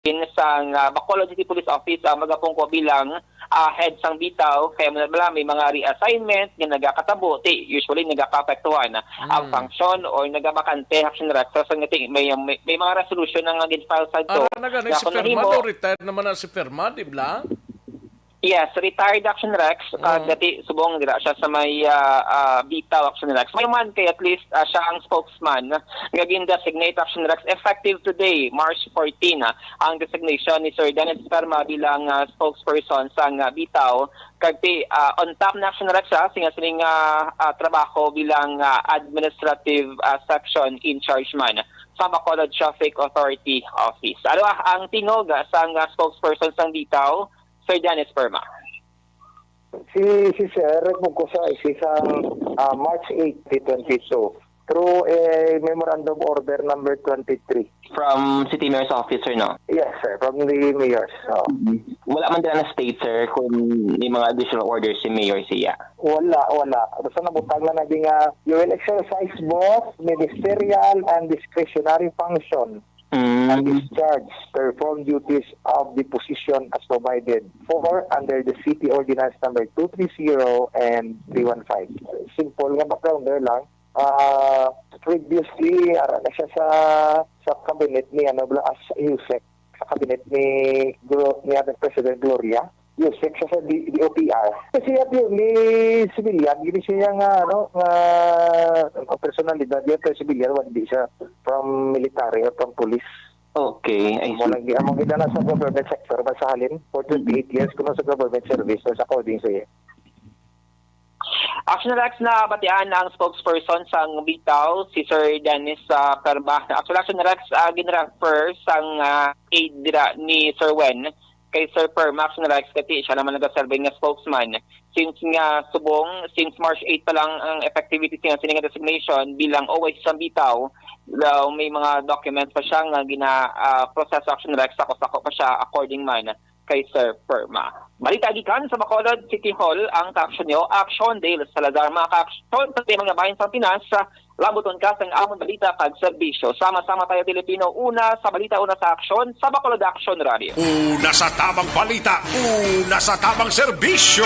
sa Bacolod City Police Office magapungko bilang head sang bitaw kaya may mga reassignment nga nagakatabo usually nagakapektuhan ang function or nagabakante action director sa ngiti may mga resolution nga gin-file sa to. Si Ferma retired naman na si Ferma, di ba? Yes, retired Action Rex. Dati subong dira siya sa may bitaw Action Rex. May man kay at least siya ang spokesman nga gin-designate Action Rex effective today, March 14. Ang designation ni Sir Dennis Ferma bilang spokesperson sa bitaw kagti on top na Action Rex siya sining trabaho bilang administrative section in charge man sa Bacolod Traffic Authority Office. Ano ang tingog sa spokesperson sang bitaw, Sir Dennis Ferma? Si Sir, ko sa March 8, 2022 through a memorandum order number 23. From City Mayor's Office, sir, no? Yes, sir. From the Mayor's. Wala man din na state, sir, kung may mga additional orders si Mayor siya? Wala. Basta nabutang na naging you will exercise both ministerial and discretionary function and discharge, perform duties of the position as provided for under the City Ordinance number 230 and 315. Simple nga background there lang. Previously, na siya sa cabinet ni as USEC, sa cabinet ni ating President Gloria. USEC siya sa DOPR. Kasi ni civilian, hindi siya personalidad niya, pero civilian, hindi siya from military or from police. Okay. Among gina sa government sector, basahalin, for 28 years, kung sa government service, sa according sa iya. Action Rex na batian ang spokesperson sang bitaw, si Sir Dennis Ferma. Action Rex gin-refer sang aid ni Sir Wen kay Sir Ferma. Action Rex kati siya naman nagaserve nga spokesman. Since March 8 pa lang ang effectivity nga sining designation bilang always sang bitaw, may mga documents pa siya nga process Action Rex sako-sako pa siya according man kay Sir Ferma. Balita gikan sa Bacolod City Hall ang ka-action nyo, Action Dale Salazar. Mga ka-action sa mga bayan sa Pinas, labuton ka sa amon balita kag serbisyo. Sama-sama tayo Pilipino, una sa balita, una sa aksyon, sa Bacolod Action Radio. Una sa tamang balita, una sa tamang serbisyo.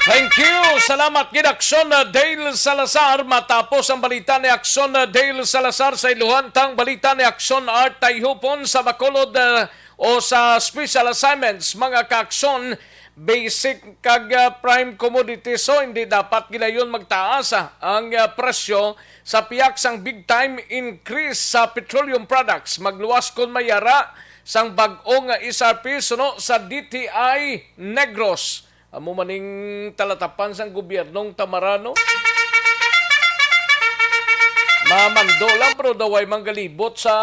Thank you! Salamat kay Action Dale Salazar. Matapos ang balita ni Action Dale Salazar sa iluhantang balita ni Action Art Tayhupon sa Bacolod o sa special assignments, mga ka-aksyon, basic kag prime commodities, so hindi dapat gilayon magtaas ang presyo sa piyak sang big time increase sa petroleum products. Magluwas kon mayara sang bag-ong SRP suno sa DTI Negros. Amo maning talatapan sang gobyernong Tamarano. Mamando lang pero daway manggalibot sa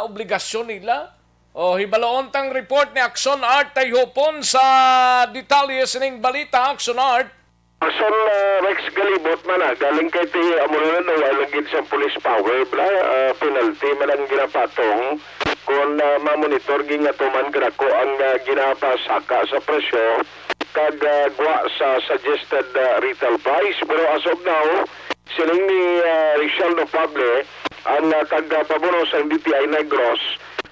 obligasyon nila. Hibaloon tang report ni Action Art Tayhupon sa detalye sining balita. Action Art. Action Rex Galibot man galing kay ti amunan na walagin sa police power penalty man ang ginapatong kung mamonitor gingatuman grako ang ginapasaka sa presyo kag gwa sa suggested retail price. Pero as of now sining ni Richelle Pable ang kagpabono sa DTI Negros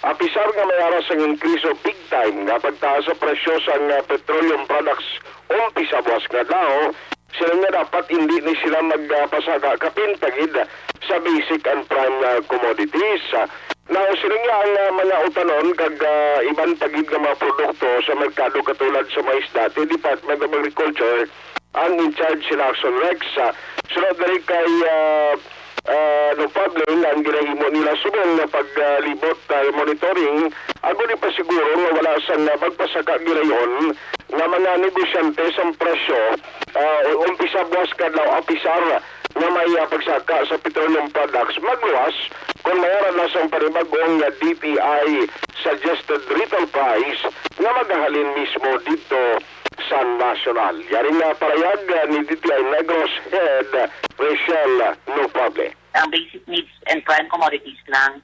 apisar nga may aras ang increase of big time nga pagtaas sa presyo sa petroleum products umpisa buwas nga daw, sila nga dapat hindi ni sila magpasaga kapintagid sa basic and prime commodities. Now, sila nga ang mga utanon kag iban tagid nga mga produkto sa merkado katulad sa mais dati, Department of Agriculture ang in charge sila Action Rex. Sunod na rin kay no problem ang ginahimo nila subong na paglibot monitoring ako di pa siguro nga wala sa magpasaka ginayon nga mga negosyante sa presyo umpisa buwas kadlaw apisar nga may pagsaka sa petroleum products magluwas kung mayroon na sa panibagong DTI suggested retail price nga maghahalin mismo dito sa national. Yaring na parayag ni DTI Negros Head Richelle Nopable. Ang basic needs and prime commodities lang.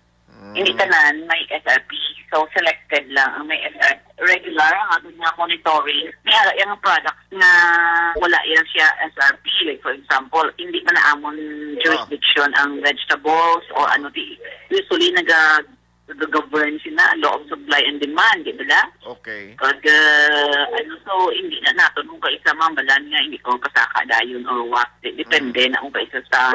Hindi tanan may SRP. So selected lang ang may regular ang ating nga monitoring. May ala yung products na wala yan siya SRP. Like for example, hindi pa naamon jurisdiction ang vegetables o ano di. Usually nag-govern sila law of supply and demand, di ba? Okay. Pag so hindi na nato nung kaisa mambalan nga hindi ko kasaka dayon or what. Depende na kung kaisa sa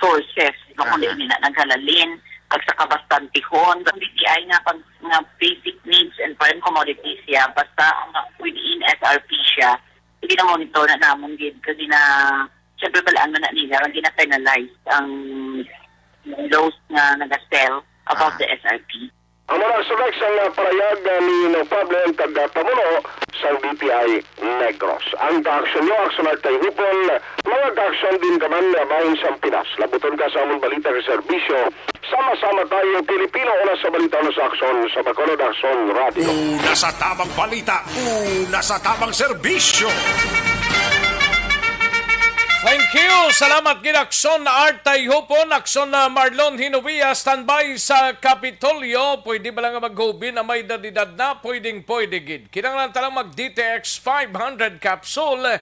sources no kung hindi na naghalalin pag sa kabastantihon. Ang DTI nga pag nga basic needs and prime commodities siya basta within SRP siya hindi na monitor na namon gid kasi na syempre balaan man na nila hindi na penalize ang those nga naga-sell above the SRP. Ang mga sulag sa parayag ni Pablo ang taga-pamuno sa BPI Negros. Ang ka-aksyon nyo, aksyon at tayo hupon, mga ka-aksyon din kaman bahin sa Pinas. Labuton ka sa among balita ng serbisyo. Sama-sama tayong Pilipino una sa balita ng aksyon sa Bacolod Aksyon Radio. Una sa tamang balita, una sa tamang serbisyo. Thank you. Salamat gid Akson Artay Hupon, Akson Marlon Hinovia, standby sa Kapitolyo. Pwede ba lang maghubin na may dadidad na? Pwede gid. Kinanglan talang mag-DTX 500 capsule.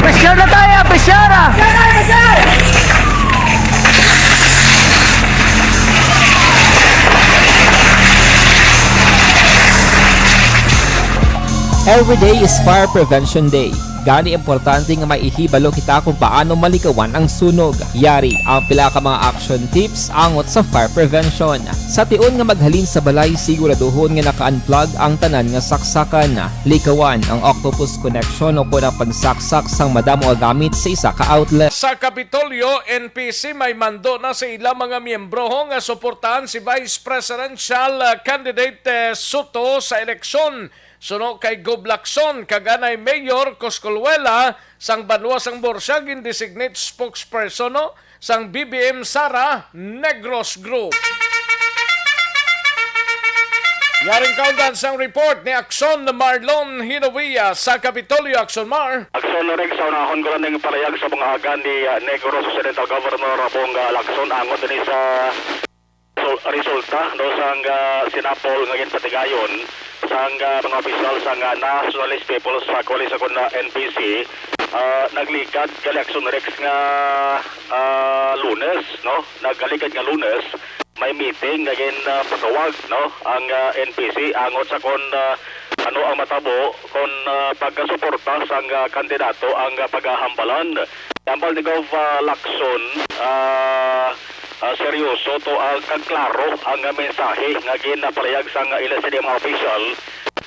Pressure na tayo! Pressure! Every day is Fire Prevention Day. Gani importante nga maihibalo kita kung paano malikawan ang sunog. Yari ang pila ka mga action tips angot sa fire prevention. Sa tion nga maghalin sa balay, siguraduhon nga naka-unplug ang tanan nga saksakan. Likawan ang octopus connection o kung pagsaksak sang madamo gamit sa isa ka outlet. Sa Kapitolyo, NPC may mando na sa ilang mga miyembro nga suportahan si Vice Presidential candidate Soto sa eleksyon. Suno kay Goblakson, kaganay Mayor Coscolwela, sang Banwa sang Borsag, designate spokesperson no? Sang BBM Sara Negros Group. Yaring kaundan sang report ni Akson Marlon Hinovia sa Kapitolyo. Akson Mar. Akson Rex, sa unahon ko lang ng palayag sa mga hagan ni Negros Occidental Governor Bonga Lacson angot din sa resulta no sang sinapol ngayon patigayon sang mga opisyal sang Nationalist People's Coalition na NPC naglikad kay Akson Rex nga Lunes no naglikad nga Lunes may meeting ngayon pagawag no ang NPC angot sa kon ano ang matabo kon pagkasuporta sang kandidato ang paghahambalan. Tambal ni Gov Lacson seryoso to ang kagklaro ang mensahe nga ginapalayag sa ila sa mga official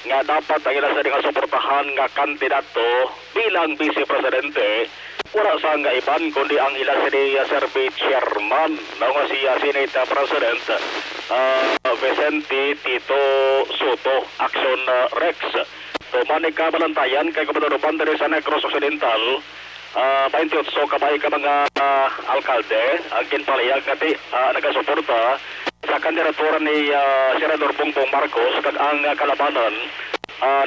nga dapat ang ila sa nga suportahan nga kandidato bilang vice presidente wala sa nga iban kundi ang ila sa survey chairman na nga si Senate President Vicente Tito Soto Akson Rex. So manig kabalantayan kay Gobernador Bandares sa Negros Occidental 28 kabay ka mga alkalde ang ginpalayag kati nagasuporta sa kandidatura ni Senador Bongbong Marcos kag ang kalabanan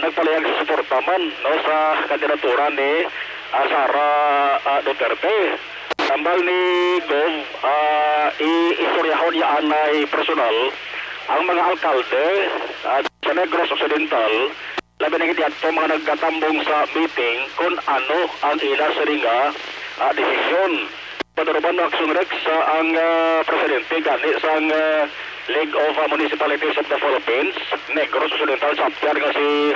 nagpalayag sa suporta man no sa kandidatura ni Sara Duterte. Tambal ni Gov iistoryahon niya anay personal ang mga alkalde sa Negros Occidental labi na hindi ato mga nagkatambong sa meeting kung ano ang ila sa ringa desisyon. Panuruban Action Rex ang presidente gani sa League of Municipalities of the Philippines, Negros Occidental Chapter nga si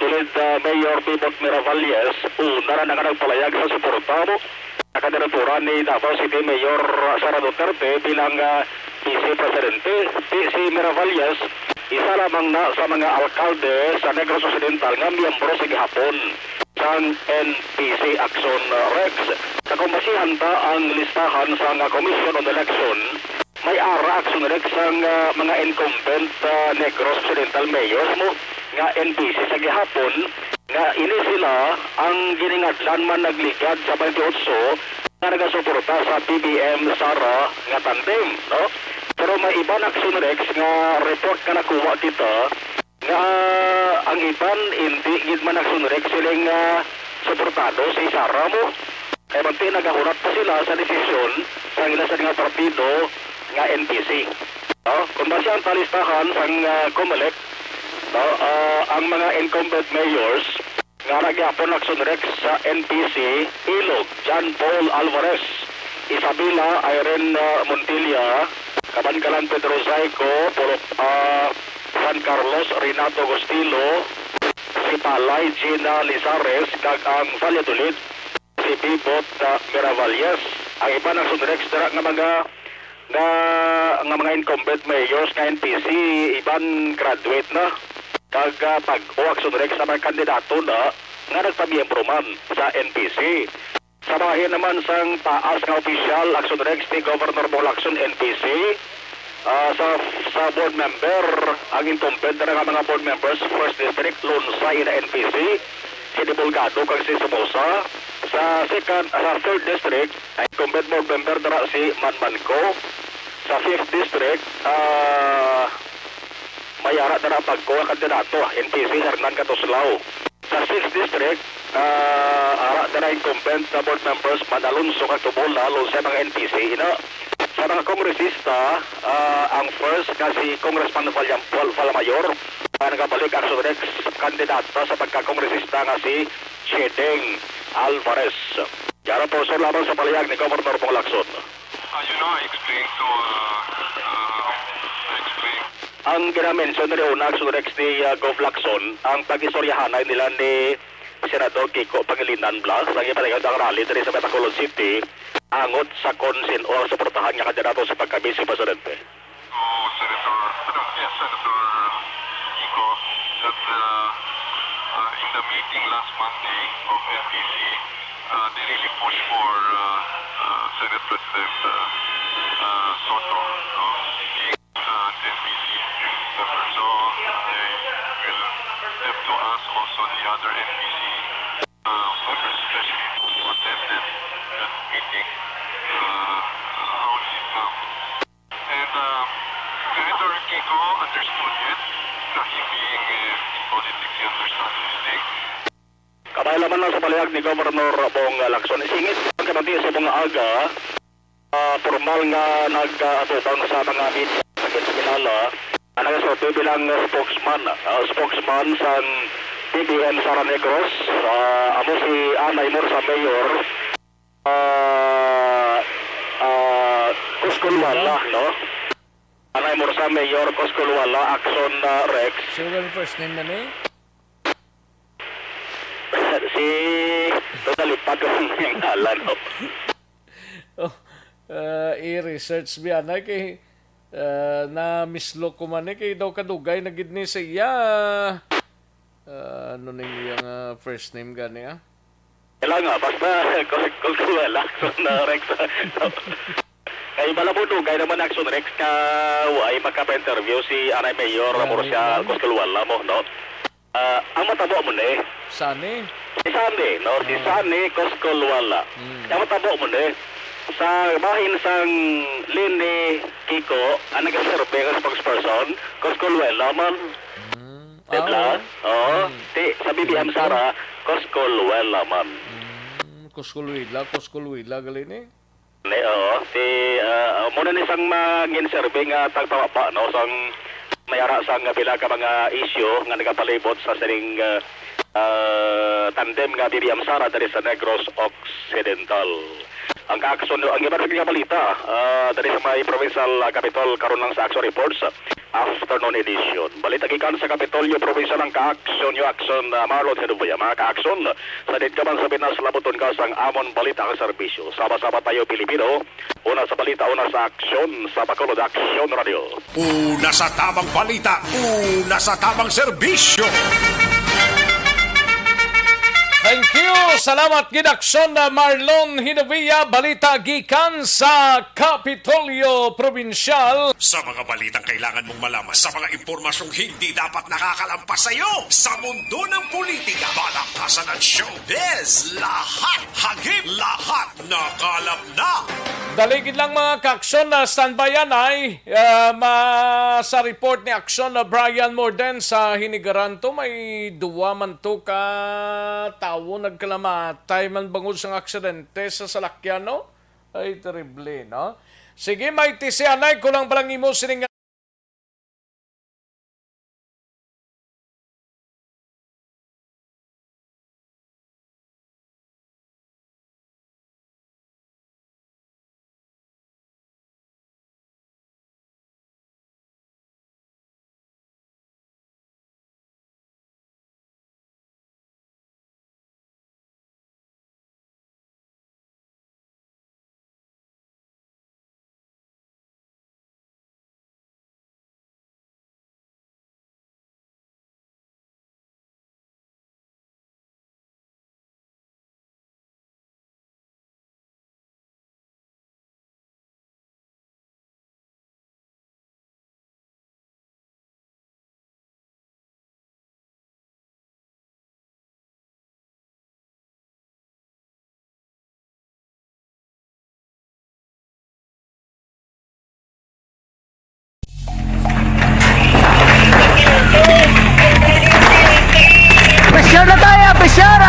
Dulid Mayor Bibot Miravalles, una na nagpalayag sa suporta mo sa kandidatura ni Davao City Mayor Sara Duterte bilang Vice Presidente. Si Miravalles, isa lamang na sa mga alkalde sa Negros Occidental nga miyembro sa gihapon sa NPC Action Rex. Sa kumbasihan ta ang listahan sa Commission on Election, may ara Action Rex ang mga incumbent Negros Occidental mayors mo nga NPC sa gihapon nga ini sila ang giningadlan man nagligad sa 28 nga nagasuporta sa BBM Sara nga tandem, no? Pero may iban Action Rex nga report ka nakuha dito nga ang iban hindi gid man Action Rex silang suportado si Sara mo. Kaya manti nagahurat pa sila sa desisyon sa ila sa nga partido nga NPC. No? Kung base ang talistahan sa COMELEC, no, ang mga incumbent mayors nga nagyapon Action Rex sa NPC, Ilog, John Paul Alvarez, Isabela Irene Montilla, Kabangalan Pedro Saico, San Carlos Renato Gostilo, si Palay Gina Lizares, kag ang Valladolid, si Bibot Miravalles. Ang iba ng Sunrex nga mga incumbent mayors nga NPC, iban graduate na. Kag pag-o Action Rex sa mga kandidato na nga nagpamiyembro man sa NPC. Sa bahin naman sang taas nga opisyal Action Rex ni Governor Bong Lacson NPC, sa board member, ang incumbent na mga board members, First District, Lunsay na NPC, si Divulgado kag si Somoza. Sa third district, ang incumbent board member na si Manmanco. Sa 5th district, mayara na pagko ang kandidato, NPC Hernan Catoslao. Sa 6th district, ara na incumbent na board members Manalonso Catubola, Lunsay mga NPC. Sa mga kongresista, ang first kasi Congressman Valamayor, nagabalik Action Rex kandidata sa pagkakongresista nga si Chedeng Alvarez. Yara po so lamang sa palayag ni Governor Bong Lacson. I explain. Ang ginamention na rin Action Rex ni Gov Lacson, ang pag-isoryahanay nila ni Senador Kiko Pangilinan Blas, ang ipaligad ang rally dito sa Bacolod City, angot sa konsin o suportahan nga kandidato sa pagka-Vice Presidente. Senator Kiko, that in the meeting last Monday of FEC, they really pushed for Senate President Soto being NPC member. So they will have to ask also the other NPC members, especially who attended that meeting, how is it now? And Senator Kiko understood it. He being in politics, he understands his thing. Kabay laman lang sa palayag ni Governor Bong Lacson. Isingit ang kanati sa mga aga, formal nga nag-atubang sa mga media sa Kinala, nagasorte bilang spokesman sa BBM Sara Negros, amo si Anay Morsa Mayor, Coscolwala, no? Anay Morsa Mayor, Coscolwala, Action Rex. Sure ang first name na ni? Si Totalipat yung ngalan, no? I-research biya na kay na mislok ko man kay daw kadugay na gid ni sa iya. Ano ning iyang first name gani Kailangan nga, basta Coscolwala, Action Rex. Kay balabudugay naman Action Rex ka ay magka-interview si Anay Mayor Morsia Coscolwala mo, no? Ang matabo mo na Sani? Si Sani, no? Si Sani Coscolwala. Ang matabo mo na sa bahin sang Lini Kiko, ang nag-survey ng spokesperson, Coscolwala man. Diba? Oo. Sa BBM Sara, Coscolwala man. Coscolwala gali ni? Oo. Muna ni sang mag-survey nga tagpapapa, no? Sang mayara sang pila ka mga issue nga nagapalibot sa sining tandem nga BBM Sara dari sa Negros Occidental. ang ka-aksyon ang iba nga balita dali sa may provincial capital karon lang sa action reports afternoon edition. Balita gikan sa Kapitolyo provincial ang ka-aksyon yung action Marlon Hedubuya mga ka-aksyon sa Didkaman sa Pinas labuton ka sang amon balita ang serbisyo. Sama-sama tayo Pilipino. Una sa balita, una sa aksyon sa Bacolod Action Radio. Una sa tamang balita, una sa tamang serbisyo. Thank you. Salamat gidaksyon na Marlon Hinavia. Balita gikan sa Kapitolyo Provincial. Sa mga balitang kailangan mong malaman, sa mga impormasyong hindi dapat nakakalampas sa iyo, sa mundo ng politika, balakasan at showbiz, lahat, hagip, lahat, nakalap na. Daligid lang mga ka-aksyon na standbyan ay sa report ni aksyon na Brian Morden sa Hinigaranto may duwa man to ka tawo nagkalamatay man bangod sa aksidente sa salakyan, no? Ay, terrible, no? Sige, may tisianay ko lang palang imo sining Pressure na tayo, pressure!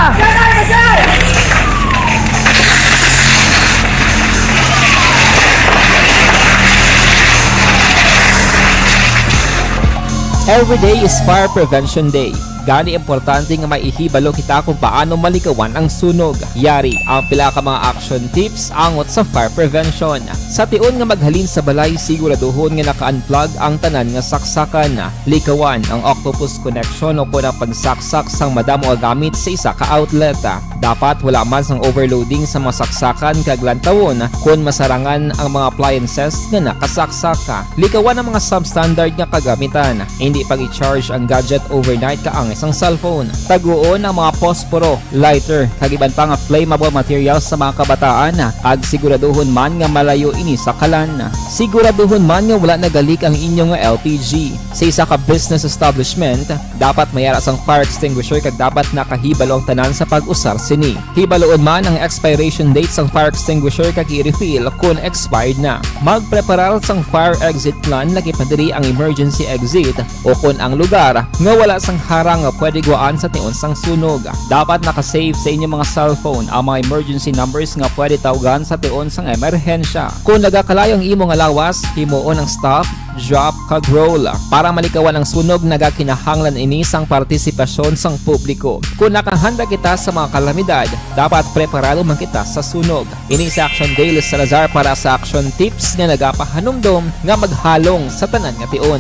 Every day is Fire Prevention Day. Gani importante nga maihibalo kita kung paano malikawan ang sunog. Yari ang pila ka mga action tips angot sa fire prevention. Sa tion nga maghalin sa balay, siguraduhon nga naka-unplug ang tanan nga saksakan. Likawan ang octopus connection o kung pagsaksak sang madamo gamit sa isa ka outlet. Dapat wala man sang overloading sa mga saksakan kag lantawon kung masarangan ang mga appliances nga nakasaksaka. Likawan ang mga substandard nga kagamitan. Hindi pag i-charge ang gadget overnight kaang isang cellphone. Taguon ang mga posporo, lighter, kag iban pa nga flammable materials sa mga kabataan. Ag siguraduhon man nga malayo ini sa kalan. Siguraduhon man nga wala nagalik ang inyong LPG. Sa isa ka business establishment, dapat mayara sang fire extinguisher kag dapat nakahibalo ang tanan sa pag-usar sini. Hibaloon man ang expiration date sang fire extinguisher kag i-refill kung expired na. Magpreparar sang fire exit plan lagi pa diri ang emergency exit o kung ang lugar nga wala sang harang nga pwede guaan sa tion sang sunog. Dapat nakasave sa inyong mga cellphone ang mga emergency numbers nga pwede tawagan sa tion sang emerhensya. Kung nagakalayo ang imong alawas, himuon ang stop, drop, kag roll. Para malikawan ang sunog, nagakinahanglan ini sang partisipasyon sang publiko. Kung nakahanda kita sa mga kalamidad, dapat preparado man kita sa sunog. Ini sa Action Daily Salazar para sa action tips nga nagapahanumdom nga maghalong sa tanan nga tion.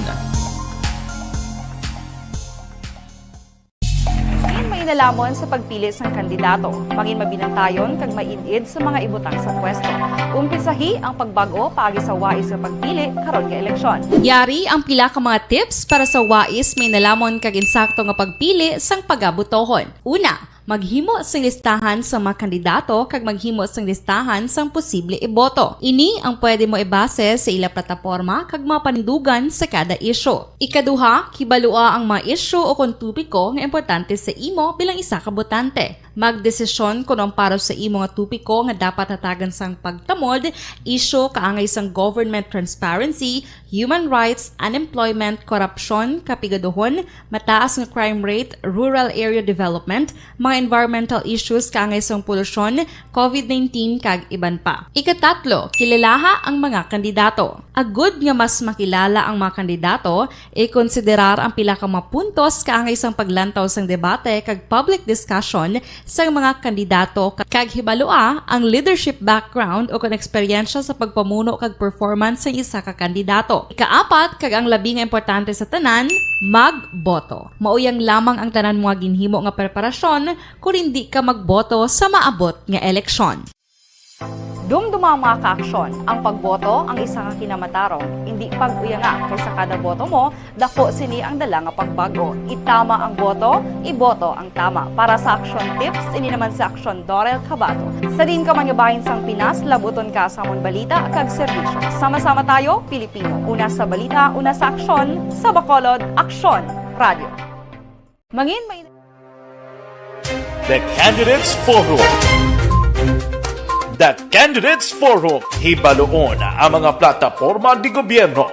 Lamon sa pagpili sang kandidato, mangin mabinantayon kag mainid sa mga ibutang sa pwesto. Umpisahi ang pagbago paagi sa wais sa pagpili karon nga eleksyon. Yari ang pila ka mga tips para sa wais may nalamon kag insakto nga pagpili sang pagabutohon. Una, maghimo sang listahan sa mga kandidato kag maghimo sang listahan sang posible iboto. Ini ang pwede mo ibase sa ila plataporma kag mga panindugan sa kada isyu. Ikaduha, kibalua ang mga isyu o kung tupiko nga importante sa imo bilang isa ka botante. Magdesisyon kung ang para sa imo nga tupiko nga dapat hatagan sang pagtamod, isyu kaangay sang government transparency, human rights, unemployment, korupsyon, kapigaduhon, mataas nga crime rate, rural area development, mga environmental issues kaangay sang polusyon, COVID-19 kag iban pa. Ikatatlo, kilalaha ang mga kandidato. Agud nga mas makilala ang mga kandidato, i-konsiderar ang pila ka mga puntos kaangay sang paglantaw sang debate kag public discussion sa mga kandidato kag hibalua ang leadership background o kon eksperyensya sa pagpamuno kag performance sa isa ka kandidato. Ikaapat kag ang labi nga importante sa tanan, magboto. Mauyang lamang ang tanan mga ginhimo nga preparasyon kung hindi ka magboto sa maabot nga eleksyon. Dumduma ang mga kaaksyon. Ang pagboto ang isa ka kinamatarong. Hindi pag-uya nga kaysa kada boto mo, dako sini ang dala nga pagbago. Itama ang boto, iboto ang tama. Para sa action tips, ini naman sa Aksyon Dorel Cabato. Sa din ka manyabahin sang Pinas, labuton ka sa amon balita kag serbisyo. Sama-sama tayo, Pilipino. Una sa balita, una sa aksyon, sa Bacolod, Aksyon Radio. Mangin may The Candidates Forum. The Candidates Forum, hibaloon ang mga plataporma di gobyerno.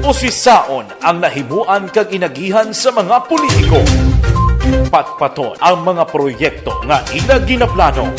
Usisaon ang nahimuan kag inagihan sa mga politiko. Patpaton ang mga proyekto nga ila ginaplano.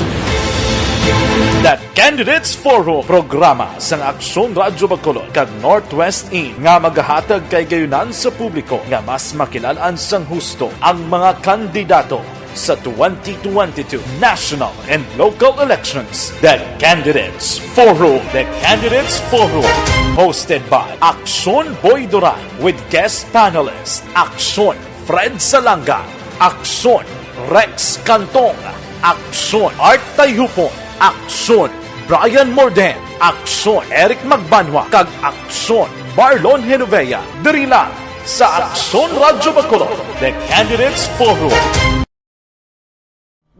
The Candidates Forum, programa sa Aksyon Radyo Bacolod kag Northwest In nga magahatag kay gayunan sa publiko nga mas makilalaan sang husto ang mga kandidato sa 2022 national and local elections. The Candidates Forum. The Candidates Forum. Hosted by Aksyon Boy Duran with guest panelists Aksyon Fred Salanga, Aksyon Rex Cantong, Aksyon Art Tayhupon, Aksyon Brian Morden, Aksyon Eric Magbanwa, kag Aksyon Marlon Genovea. Diri lang sa Aksyon Radyo Bacolod. The Candidates Forum.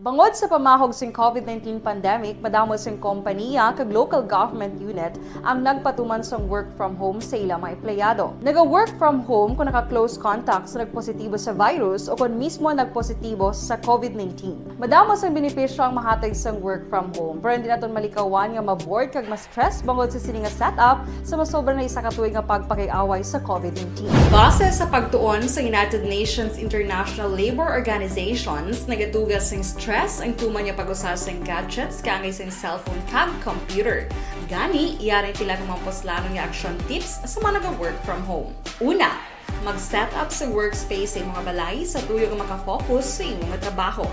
Bangod sa pamahog sing COVID-19 pandemic, madamo sing kompanya kag local government unit ang nagpatuman sang work from home sa ilang mga empleyado. Naga-work from home kung naka-close contacts na nagpositibo sa virus o kung mismo nagpositibo sa COVID-19. Madamo sang benepisyo ang mahatag sang work from home, pero hindi naton malikawan nga maboard kag ma-stress bangod sa sini nga setup sa masobra na isa ka tuig nga pagpakiaway sa COVID-19. Base sa pagtuon sa United Nations International Labour Organizations, nagatugas sing stress ang tuman niya pag-usas ng gadgets kaangay sa cellphone kag computer. Gani, iyaring tila ng mga poslanong nga action tips sa mga nag-work from home. Una, mag-set up sa workspace sa mga balay sa tuyo nga makafocus sa iyong mga trabaho.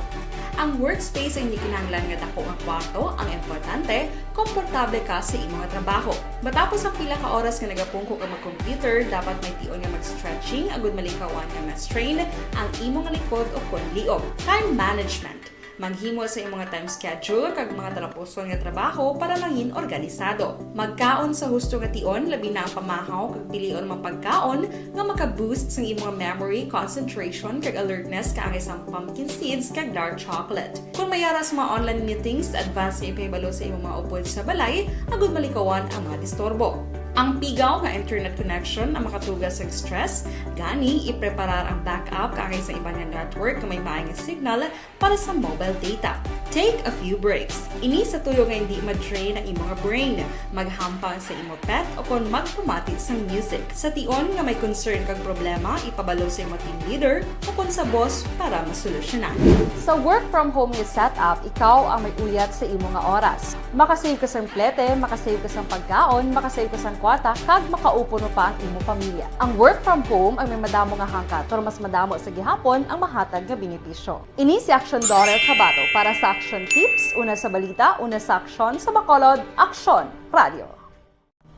Ang workspace ay hindi kinahanglan nga dako ang kwarto, ang importante, komportable ka sa iyong mga trabaho. Matapos ang pila ka oras nga nagapungko ka mag-computer, dapat may tion nga mag-stretching, agud malikawan nga ma-strain ang imong likod o konliog. Time management. Maghimo sa imong mga time schedule kag mga talapuson nga trabaho para mangin organisado. Magkaon sa husto nga tion, labi na ang pamahaw kag pilion mga pagkaon nga maka-boost sa imong memory, concentration kag alertness kaangay sa pumpkin seeds kag dark chocolate. Kung mayaras mga online meetings, advance na ipahibalo sa imong mga upod sa balay, agud malikawan ang mga disturbo. Ang pigaw nga internet connection ang makatugas sa stress, gani ipreparar ang backup kaangay sa ibang network nga may maayong signal para sa mobile data. Take a few breaks. Ini sa tuyo nga hindi ma-drain ang imong brain, maghampang sa imong pet o kon magpumati sa music. Sa tion nga may concern kag problema, ipabalo sa imong team leader o kon sa boss para masolusyonan. Sa work from home nga setup, ikaw ang may uyat sa imong nga oras. Makasave ka sa plete, makasave ka sa pagkaon, makasave ka sa kwarta, kag makaupo no pa ang imong pamilya. Ang work from home ay may madamo nga hangkat, pero mas madamo sa gihapon ang mahatag nga benepisyo. Ini si Aksyon Dorel Cabato para sa Action Tips, una sa balita, una sa aksyon, sa Bacolod, Aksyon Radio.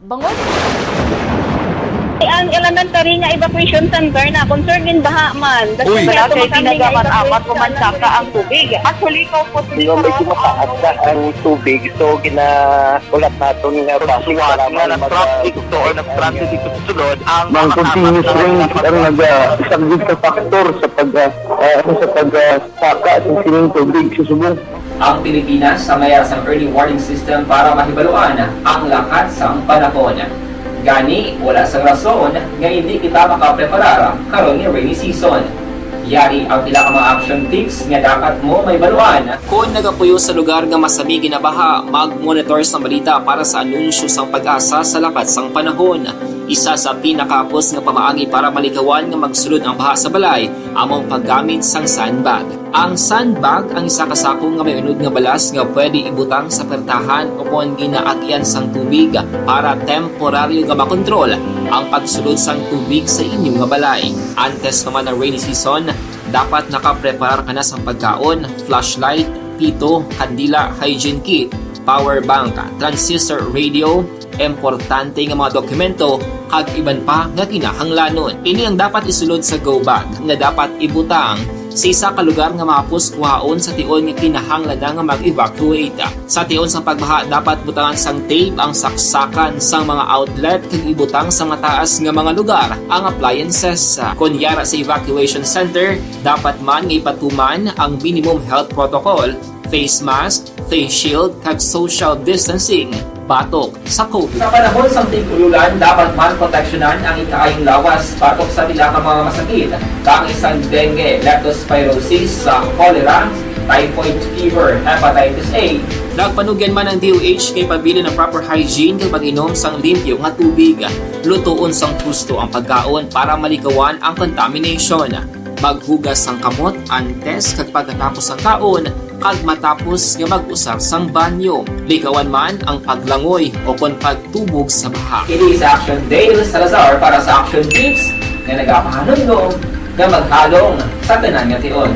Bangod. Ang elementary nga evacuation center na concern din baha man. Uy, kay pinagamat-amat kumansaka ang tubig. Actually, ko po Hindi mo medyo mataas na ang tubig. So, ulat natin nga basic para nag-traffic to or nag-traffic dito sa sulod ang mga continuous rain ang isang good factor sa pagsaka at sining tubig sa subong. Ang Pilipinas sa mayroon sa early warning system para mahibaluan ang lakas sa panahon. Gani, wala sa rason nga hindi kita makapreparar karon nga rainy season. Yari ang pila ka mga action tips nga dapat mo may baluan. Kung nagapuyo sa lugar nga masabi ginabaha, mag-monitor sa balita para sa anunsyo sang pag-asa sa lakas sang panahon. Isa sa pinakapos nga pamaagi para malikawan nga magsulod ang baha sa balay, among paggamit sang sandbag. Ang sandbag ang isa ka sako nga may unod nga balas nga pwede ibutang sa pertahan upon ginaagyan sang tubig para temporaryo nga makontrol ang pagsulod sang tubig sa inyong nga balay. Antes naman ng rainy season, dapat nakapreparar ka na sa pagkaon, flashlight, pito, kandila, hygiene kit, power bank, transistor radio, importante nga mga dokumento kag iban pa nga kinahanglanon. Ini ang dapat isulod sa go bag nga dapat ibutang sa isa ka lugar nga mapus kuhaon sa tion nga kinahanglan nga mag-evacuate. Sa tion sa pagbaha dapat butangan sang tape ang saksakan sang mga outlet kag ibutang sa mataas nga mga lugar ang appliances. Kunyara sa evacuation center, dapat man nga ipatuman ang minimum health protocol, face mask, face shield kag social distancing batok sa COVID. Sa panahon sa tig-ululan, dapat man proteksyonan ang ikaayong lawas batok sa pila ka mga masakit, kang isang dengue, leptospirosis, cholera, typhoid fever, hepatitis A. Nagpanugyan man ang DOH kay pabili ng proper hygiene kay pag-inom sang limpyo nga tubig. Lutuon sang husto ang pagkaon para malikawan ang contamination. Maghugas sang kamot antes kag pagkatapos ang kaon kag matapos nga mag-usar sang banyo. Likawan man ang paglangoy o kon pagtubog sa baha. Kini sa Action Dale Salazar para sa Action Tips nga nagapahanundong nga maghalong sa tanan nga tion.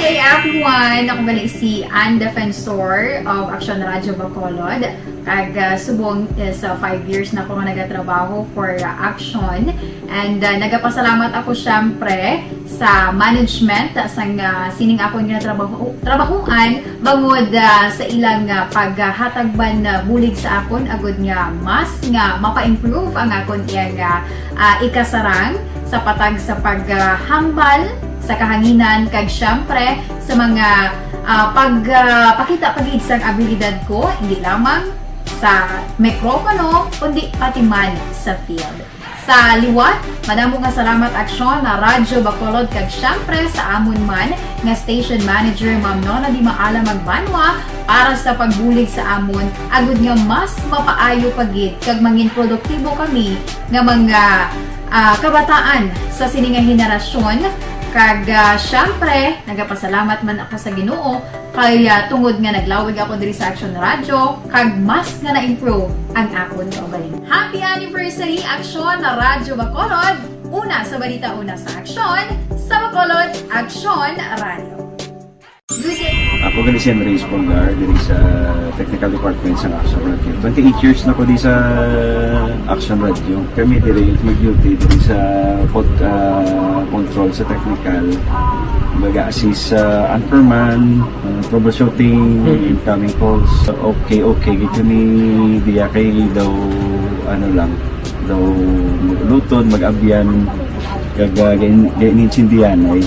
Hey everyone! Ako gali si Ann Defensor of Action Radio Bacolod. Kag subong sa 5 years na ako nga nagatrabaho for Action. And nagapasalamat ako syempre sa management sang sining ako nga trabahuan bangod sa ilang paghatagban bulig sa akon agud nga mas nga mapa-improve ang akon iyang ikasarang sa patag sa paghambal sa kahanginan kag syempre sa mga pakita pagid sang abilidad ko hindi lamang sa mikropono kundi pati man sa field. Sa liwat, madamo nga salamat Aksyon na Radyo Bacolod kag syempre sa amon man nga station manager Ma'am Nona Di Maala Magbanwa para sa pagbulig sa amon agud nga mas mapaayo pagid kag mangin produktibo kami nga mga kabataan sa sining nga henerasyon. Kag syempre, nagapasalamat man ako sa Ginoo kay tungod nga naglawig ako diri sa Action Radio kag mas nga na-improve ang akon kaugalingon. Happy anniversary Action na Radyo Bacolod! Una sa balita, una sa Action, sa Bacolod, Action Radio. Good day! Ako gali si Henry Espolgar diri sa Technical Department sa Action Radio. 28 years na ko di sa Action Radio. Kami diri mag-duty diri sa control sa technical. Mag-assist sa anchorman, troubleshooting, incoming calls. Okay, gito ni diya kay daw lutod, mag-abyan, kag ganinsindihan ay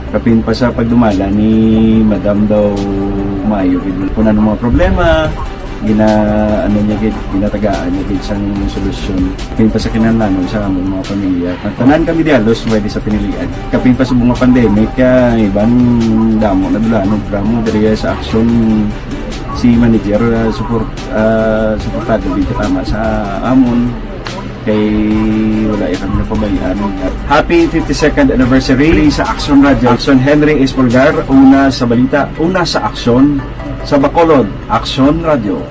kapin pa sa pagdumala ni Madam daw Mayo kuna ng mga problema ginatagaan niya sang solusyon kapin pa sa kinahanglan sa among mga pamilya tanan kami dialos pwede sa pinilian kapin pa sa mga pandemic ibang damo na dulanon programo diri sa Action si manager suportado dito tama sa amon kay wala kami napabayaan. Happy 52nd anniversary sa Action Radio. Action Henry Espolgar, una sa balita, una sa aksyon, sa Bacolod, Action Radio.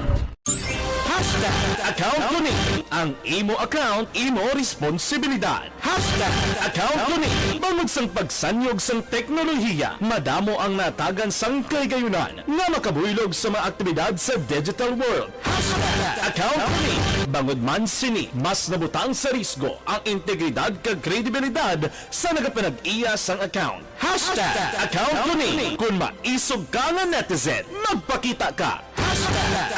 Account ko ni ang imo account, imo responsibilidad. Account ko ni bangod sang pagsanyog sang teknolohiya, madamo ang natagan sang kaygayunan nga makabuylog sa mga aktibidad sa digital world. Account ko ni bangod man sini mas nabutang sa risgo ang integridad kag kredibilidad sa nagapanag-iya sang account. Account ko ni kung maisog ka nga netizen, magpakita ka.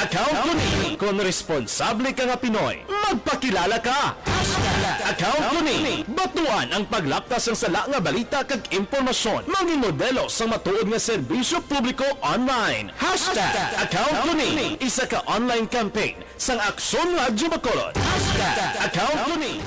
Account ko ni kung responsable ka nga Pinoy, magpakilala ka. Account ko ni batuan ang paglaptas ng sala nga balita kag impormasyon, mangin modelo sa matuod nga serbisyo publiko online. Account ko ni isa ka online campaign sang Aksyon Radio Bacolod. Account ko ni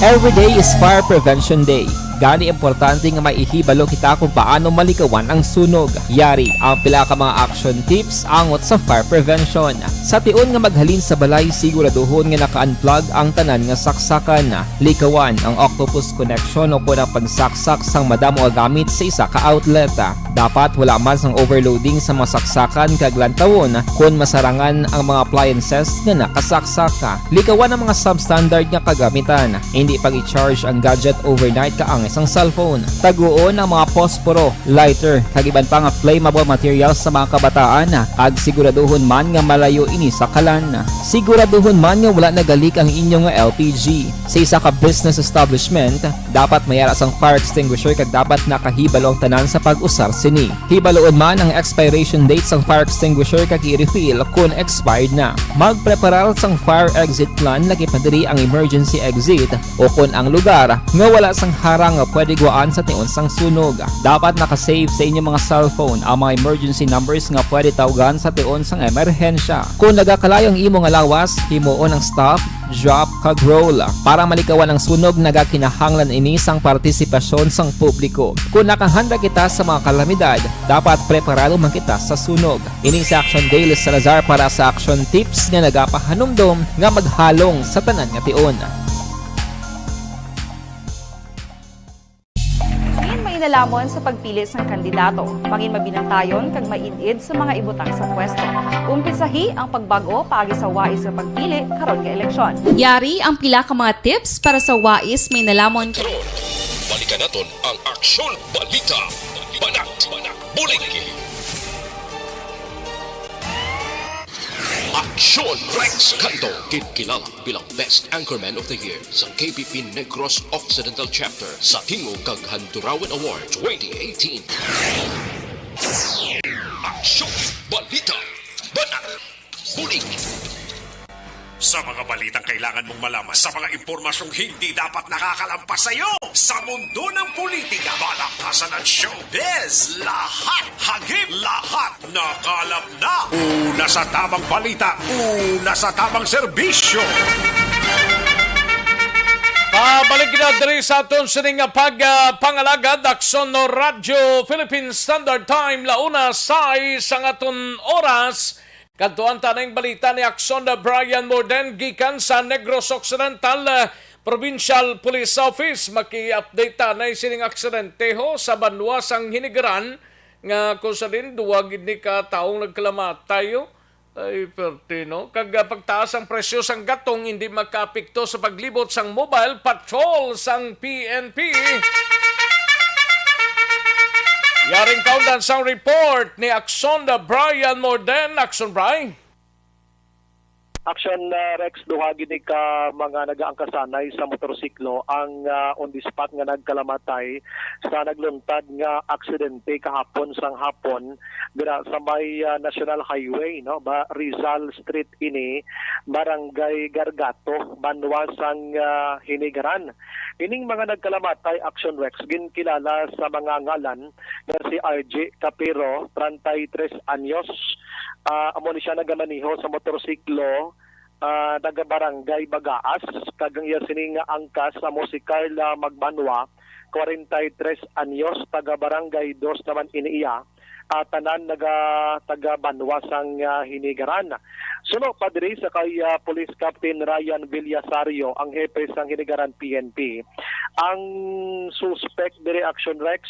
Every day is Fire Prevention Day. Gani importante nga maihibalo kita kung paano malikawan ang sunog. Yari ang pila ka mga action tips angot sa fire prevention. Sa tion nga maghalin sa balay, siguraduhon nga naka-unplug ang tanan nga saksakan. Likawan ang octopus connection o kung ang pagsaksak sang madamo nga gamit sa isa ka outlet. Dapat wala man sang overloading sa mga saksakan kag lantawon kung masarangan ang mga appliances nga nakasaksaka. Likawan ang mga substandard nga kagamitan. Hindi pag i-charge ang gadget overnight kaang isang cellphone. Taguon ang mga posporo, lighter, kag iban pa nga flammable materials sa mga kabataan. Kag siguraduhon man nga malayo ini sa kalan. Siguraduhon man nga wala nagalik ang inyong LPG. Sa isa ka business establishment, dapat mayara sang fire extinguisher kag dapat nakahibalo ang tanan sa pag-usar sini. Hibaloon man ang expiration date sang fire extinguisher kag i-refill kung expired na. Magpreparar sang fire exit plan lagi pa diri ang emergency exit o kung ang lugar nga wala sang harang nga pwede guaan sa tion sang sunog. Dapat nakasave sa inyong mga cellphone ang mga emergency numbers nga pwede tawagan sa tion sang emerhensya. Kung nagakalayo ang imong lawas, himuon ang stop, drop, kag roll. Para malikawan ang sunog, nagakinahanglan ini sang partisipasyon sang publiko. Kung nakahanda kita sa mga kalamidad, dapat preparado man kita sa sunog. Ini sa Action Daily Salazar para sa action tips nga nagapahanumdom nga maghalong sa tanan nga tion. Nalamon sa pagpili ng kandidato, pangin mabinantayon kag mainid sa mga ibutang sa pwesto. Umpisahi ang pagbago paagi sa wais sa pagpili karon nga eleksyon. Yari ang pila ka mga tips para sa wais may nalamon. Balikan naton ang Aksyon Balita. Banat, bulig. Aksyon Rex Canto, kinilala bilang Best Anchorman of the Year sa KPP Negros Occidental Chapter sa Tingog kag Handurawan Award 2018. Aksyon Balita. Banat, bulig. Sa mga balitang kailangan mong malaman, sa mga impormasyong hindi dapat nakakalampas sa iyo, sa mundo ng politika, balakasan at showbiz, lahat, hagip, lahat, nakalap na. Una sa tamang balita, una sa tamang serbisyo. Pabalik na diri sa aton sining pagpangalagad Aksyon no Radyo Philippine Standard Time launa say sang aton oras. Kadtuan tanang balita ni Aksyon na Brian Morden gikan sa Negros Occidental Provincial Police Office. Maki-update tanay sining aksidente ho sa banwasang Hinigaran nga kung sa din duwag ni ka taong nagkalamatay ho. Ay pertino kag pagtaas ang presyo sang gatong hindi makapikto sa paglibot sang mobile patrol sang PNP. Yaring kaundan sang report ni Aksyon na Brian Morden. Aksyon Brian. Action Rex, duhagi ni ka mga nagaangkasanay sa motorsiklo ang on the spot nga nagkalamatay sa nagluntad nga aksidente kahapon sang hapon dira sa may National Highway, no, ba Rizal Street ini, Barangay Gargato, Banwasang Hinigaran. Ining mga nagkalamatay, Action Rex, ginkilala sa mga ngalan nga si RJ Capero, 33 anyos. Amo ni siya nagamaniho sa motorsiklo taga Barangay Bagaas, kagang iya sining angkas sa musikal Magbanwa, 43 anyos, taga Barangay 2 naman iniiya. Tanan taga Banwasang Hinigaran. Sunod pa diri sa kay Police Captain Ryan Villasario, ang hepe sang Hinigaran PNP. Ang suspect diri Action Rex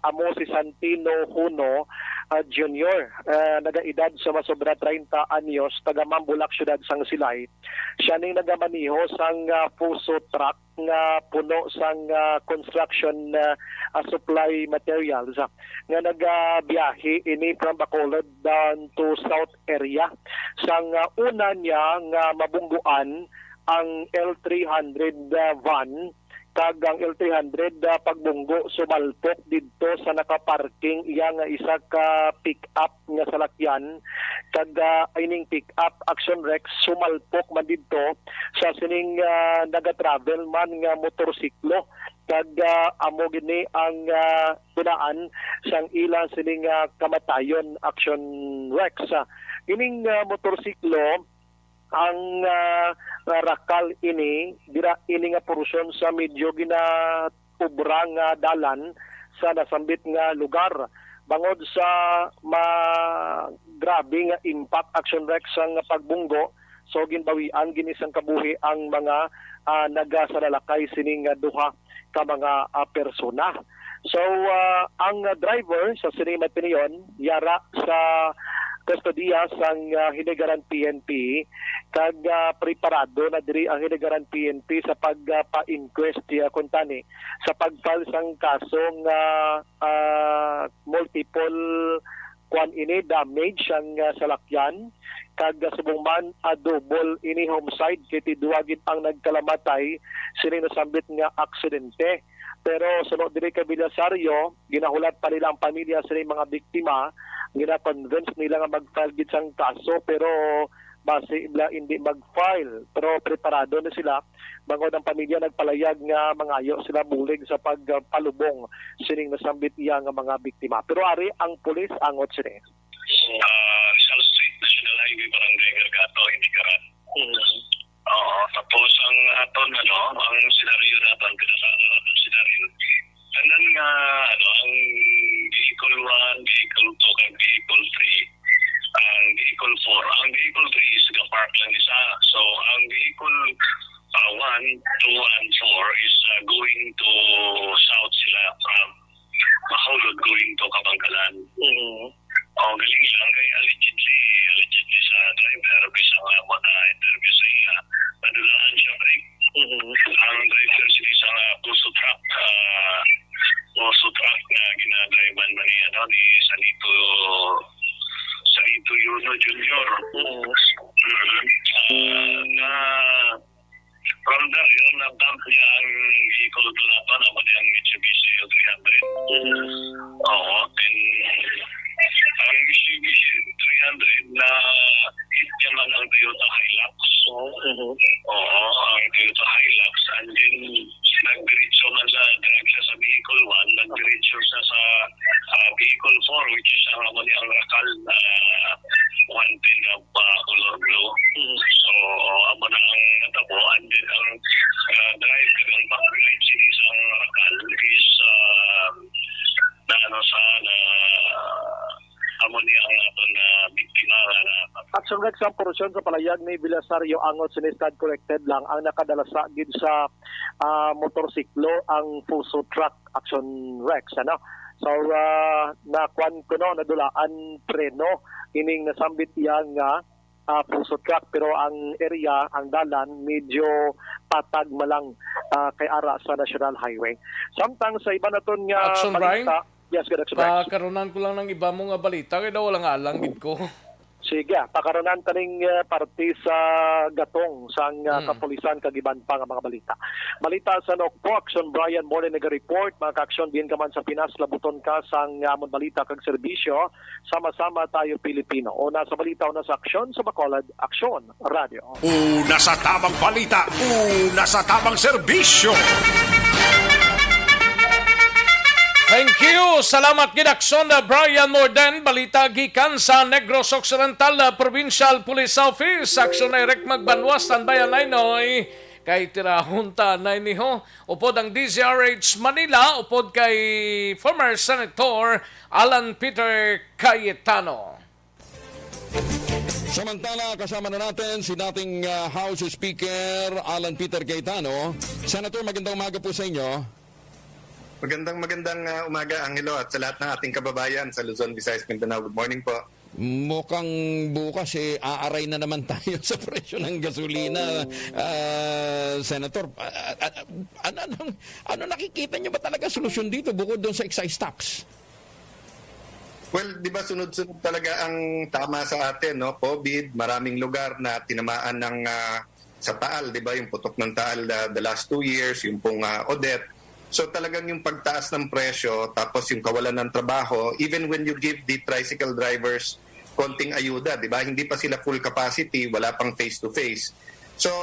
amo si Santino Huno Jr. Nagaedad sa masobra 30 anyos, taga Mambulak Syudad sang Silay. Siya ning nagamaniho sang puso truck nga puno sang construction supply materials nga nagabiyahe ini from Bacolod down to South area. Sang una niya nga mabungguan ang L300 van kag ang L300 pagbunggo sumalpok didto sa nakaparking iya nga isa ka pick-up nga salakyan kag ining pick-up Action Rex sumalpok man didto sa sining naga-travel man nga motorsiklo kag amo gini ang tunaan sang ila sining kamatayon Action Rex. Ining motorsiklo ang rakal ini dira ini nga porusyon sa medyo ginatubrang dalan sa nasambit nga lugar bangod sa grabe nga impact action wreck sang pagbunggo. So ginbawian ginisang kabuhi ang mga nagasalalakay sining duha ka mga persona. So ang driver sa sining opinion yara sa kustodiya sang Hinegaran PNP kag preparado na diri ang Hinegaran PNP sa pagpa-inquest kuntani sa pagfile sang kasong multiple ini damage ang salakyan kag subong man double ini homicide kiti duwagin ang nagkalamatay sining nasambit nga aksidente. Pero sunod diri kay Bilasaryo, ginahulat pa nila ang pamilya sa mga biktima, gina-convince nila nga mag-file gid sang kaso pero base ibla hindi mag-file. Pero preparado na sila. Bangod ang pamilya nagpalayag nga mangayo sila bulig sa pagpalubong sining nasambit iya nga mga biktima. Pero ari ang pulis angot sini. Rizal Street, National Highway, Barangay Gargato, Hinegaran. Tapos ang aton ang senaryo natin pinasada natin senaryo tanan nga ang vehicle 1, vehicle 2 kag vehicle 3 ang vehicle 4 ang vehicle 3 is park lang isa. So ang vehicle 1, 2 and 4 is going to south sila from Bacolod going to Kabangkalan. Galing siya kay allegedly sa driver bisa nga mo na interview sa iya nadulaan siya break. Ang driver sila sa puso truck na ginadrivean man ni Salito Yuno Jr. Na from there yun na dump niya ang vehicle tulapan naman ang Mitsubishi 300. Ang Mitsubishi 300 na hit niya man ang Toyota Hilux. Ang Toyota Hilux and then nagdiretso man sa vehicle 1, nagdiretso sa vehicle 4 which is ang rakal na wanted of color blue. So amo na ang natabo and then ang driver ang backlight sa ang rakal is amo niya ang aton na biktima na Action wreck sa porusyon sa palayag ni Bilasaryo angot sinistad corrected lang ang nakadalasa gid sa motorsiklo ang puso truck action wrecks So nakuan ko nadulaan preno ining nasambit yang puso truck pero ang area ang dalan medyo patag malang kay ara sa National Highway. Samtang sa iba naton nga Action balita, yes, good action wrecks. Pakaronan ko lang ng iba mong nga balita kaya daw walang alang gid ko. Sige, pakaronan taning parte sa gatong sang kapulisan kagiban pa nga mga balita. Balita sa Nokpo, Action Brian Morning nag-report, mga ka-action din ka man sa Pinas, labuton ka sang amon balita kag serbisyo, sama-sama tayo Pilipino. Una sa balita, una sa aksyon sa Bacolod, Aksyon Radio. Una sa tamang balita, una sa tamang serbisyo. Thank you. Salamat gid-aksyon Brian Morden. Balita gikan sa Negros Occidental Provincial Police Office. Aksyon direct magbanwas tanbayan noy kay tirahunta na iniho. Upod ang DZRH Manila. Upod kay former Senator Alan Peter Cayetano. Samantala, kasama na natin si dating House Speaker Alan Peter Cayetano. Senator, magandang umaga po sa inyo. Magandang umaga, Angelo, at sa lahat ng ating kababayan sa Luzon, Visayas, Mindanao. Good morning po. Mukhang bukas aaray na naman tayo sa presyo ng gasolina. Senator, ano nakikita niyo ba talaga solusyon dito bukod doon sa excise tax? Well, di ba sunod-sunod talaga ang tama sa atin, no? COVID, maraming lugar na tinamaan ng sa Taal, di ba? Yung putok ng Taal the last 2 years, yung pong Odette. So talagang yung pagtaas ng presyo, tapos yung kawalan ng trabaho, even when you give the tricycle drivers konting ayuda, di ba? Hindi pa sila full capacity, wala pang face-to-face. So,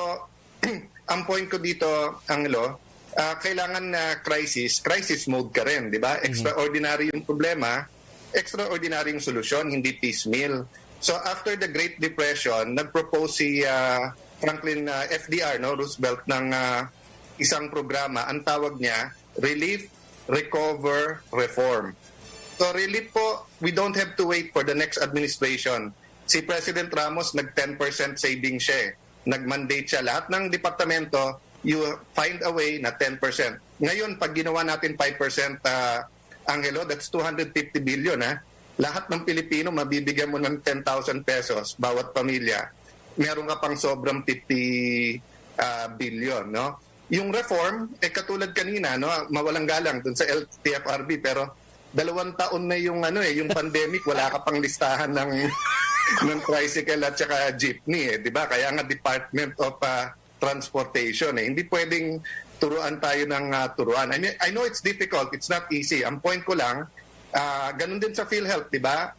ang point ko dito, Angelo, kailangan na crisis mode ka rin, di ba? Extraordinary yung problema, extraordinary yung solusyon, hindi piecemeal. So after the Great Depression, nag-propose si Franklin FDR, no, Roosevelt, ng isang programa. Ang tawag niya, Relief, Recover, Reform. So relief po, we don't have to wait for the next administration. Si President Ramos, nag-10% saving siya eh. Nag-mandate siya. Lahat ng departamento, you find a way na 10%. Ngayon, pag ginawa natin 5%, Angelo, that's 250 billion. Lahat ng Pilipino, mabibigyan mo ng 10,000 pesos bawat pamilya. Meron ka pang sobrang 50 billion. No? Yung reform, katulad kanina, no, mawalang galang dun sa LTFRB, pero 2 taon na yung yung pandemic, wala ka pang listahan ng ng tricycle at saka jeepney, di ba? Kaya nga Department of Transportation hindi pwedeng turuan tayo ng turuan. I mean, I know it's difficult, it's not easy. Ang point ko lang, ganun din sa PhilHealth, di ba?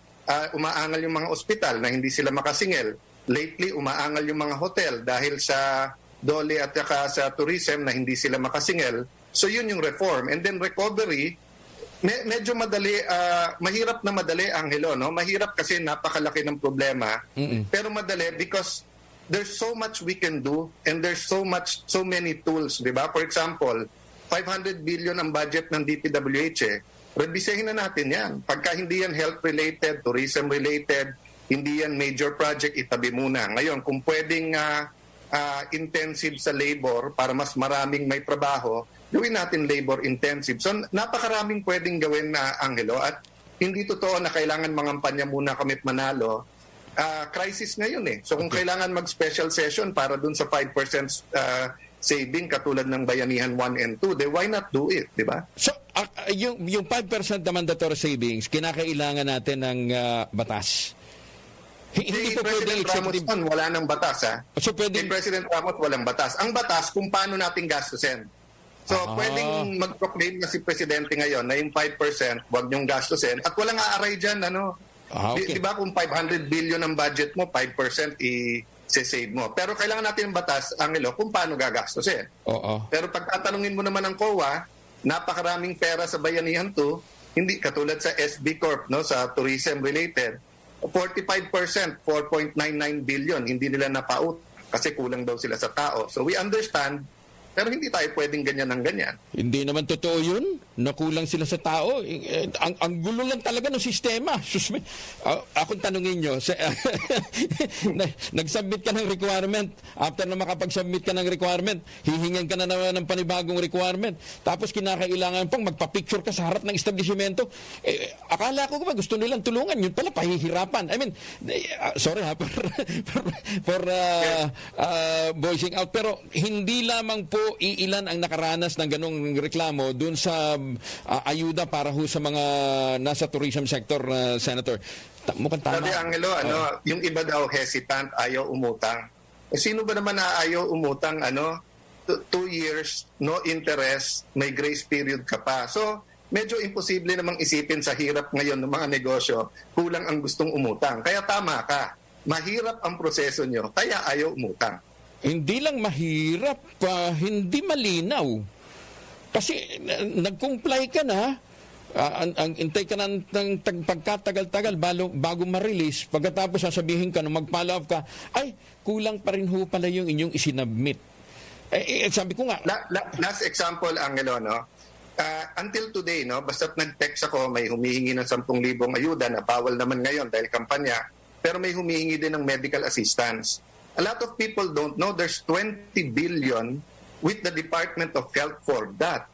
Umaangal yung mga ospital na hindi sila makasingil. Lately, umaangal yung mga hotel dahil sa DOLE at saka sa tourism na hindi sila makasingil. So yun yung reform. And then recovery, medyo madali, mahirap na madali, Angelo, no? Mahirap kasi napakalaki ng problema. Pero madali because there's so much we can do and there's so many tools, di ba? For example, 500 billion ang budget ng DPWH rebisahin na natin yan. Pagka hindi yan health-related, tourism-related, hindi yan major project, itabi muna. Ngayon, kung pwedeng intensive sa labor para mas maraming may trabaho, gawin natin labor-intensive. So, napakaraming pwedeng gawin na, Angelo, at hindi totoo na kailangan mangampanya muna kami at manalo. Crisis ngayon So, kung kailangan mag-special session para dun sa 5% saving katulad ng Bayanihan 1 and 2, why not do it, di ba? So, yung 5% na mandatory savings, kinakailangan natin ng batas. Hindi po President Ramos wala ng batas, So, President Ramos walang batas. Ang batas kung paano natin gastusin. So, pwedeng mag-proclaim na si Presidente ngayon na yung 5%, wag niyong gastusin. At walang aaray dyan, okay. Di ba kung 500 billion ang budget mo, 5% i-save mo. Pero kailangan natin ng batas, Angelo, kung paano gagastusin. Pero pag tatanungin mo naman ng COA, napakaraming pera sa Bayanihan 2, hindi katulad sa SB Corp, no, sa tourism related, 45%, 4.99 billion, hindi nila napaut kasi kulang daw sila sa tao. So we understand, pero hindi tayo pwedeng ganyan ng ganyan. Hindi naman totoo yun. Nakulang sila sa tao. Ang gulo lang talaga ng sistema. Akong tanungin nyo, nag-submit ka ng requirement. After na makapag-submit ka ng requirement, hihingan ka na naman ng panibagong requirement. Tapos kinakailangan pang magpa-picture ka sa harap ng establishmento. Akala ko ba gusto nilang tulungan. Yun pala, pahihirapan. I mean, sorry for voicing out. Pero hindi lamang po iilan ang nakaranas ng ganong reklamo dun sa ayuda para ho sa mga nasa tourism sector, Senator. Mukhang tama. Sabi, Angelo, yung iba daw hesitant, ayaw umutang. Sino ba naman na ayaw umutang? 2 years, no interest, may grace period ka pa. So, medyo imposible namang isipin sa hirap ngayon ng mga negosyo, kulang ang gustong umutang. Kaya tama ka, mahirap ang proseso nyo, kaya ayaw umutang. Hindi lang mahirap, hindi malinaw. Kasi nag-comply ka na, ang intay ka ng pagkatagal-tagal bago ma-release, pagkatapos sasabihin ka, nung mag-follow up ka, ay, kulang pa rin ho pala yung inyong isinabmit. Sabi ko nga. Last example, Angelo, until today, basta't nag-text ako, may humihingi ng 10,000 ayuda na bawal naman ngayon dahil kampanya, pero may humihingi din ng medical assistance. A lot of people don't know there's 20 billion with the Department of Health for that,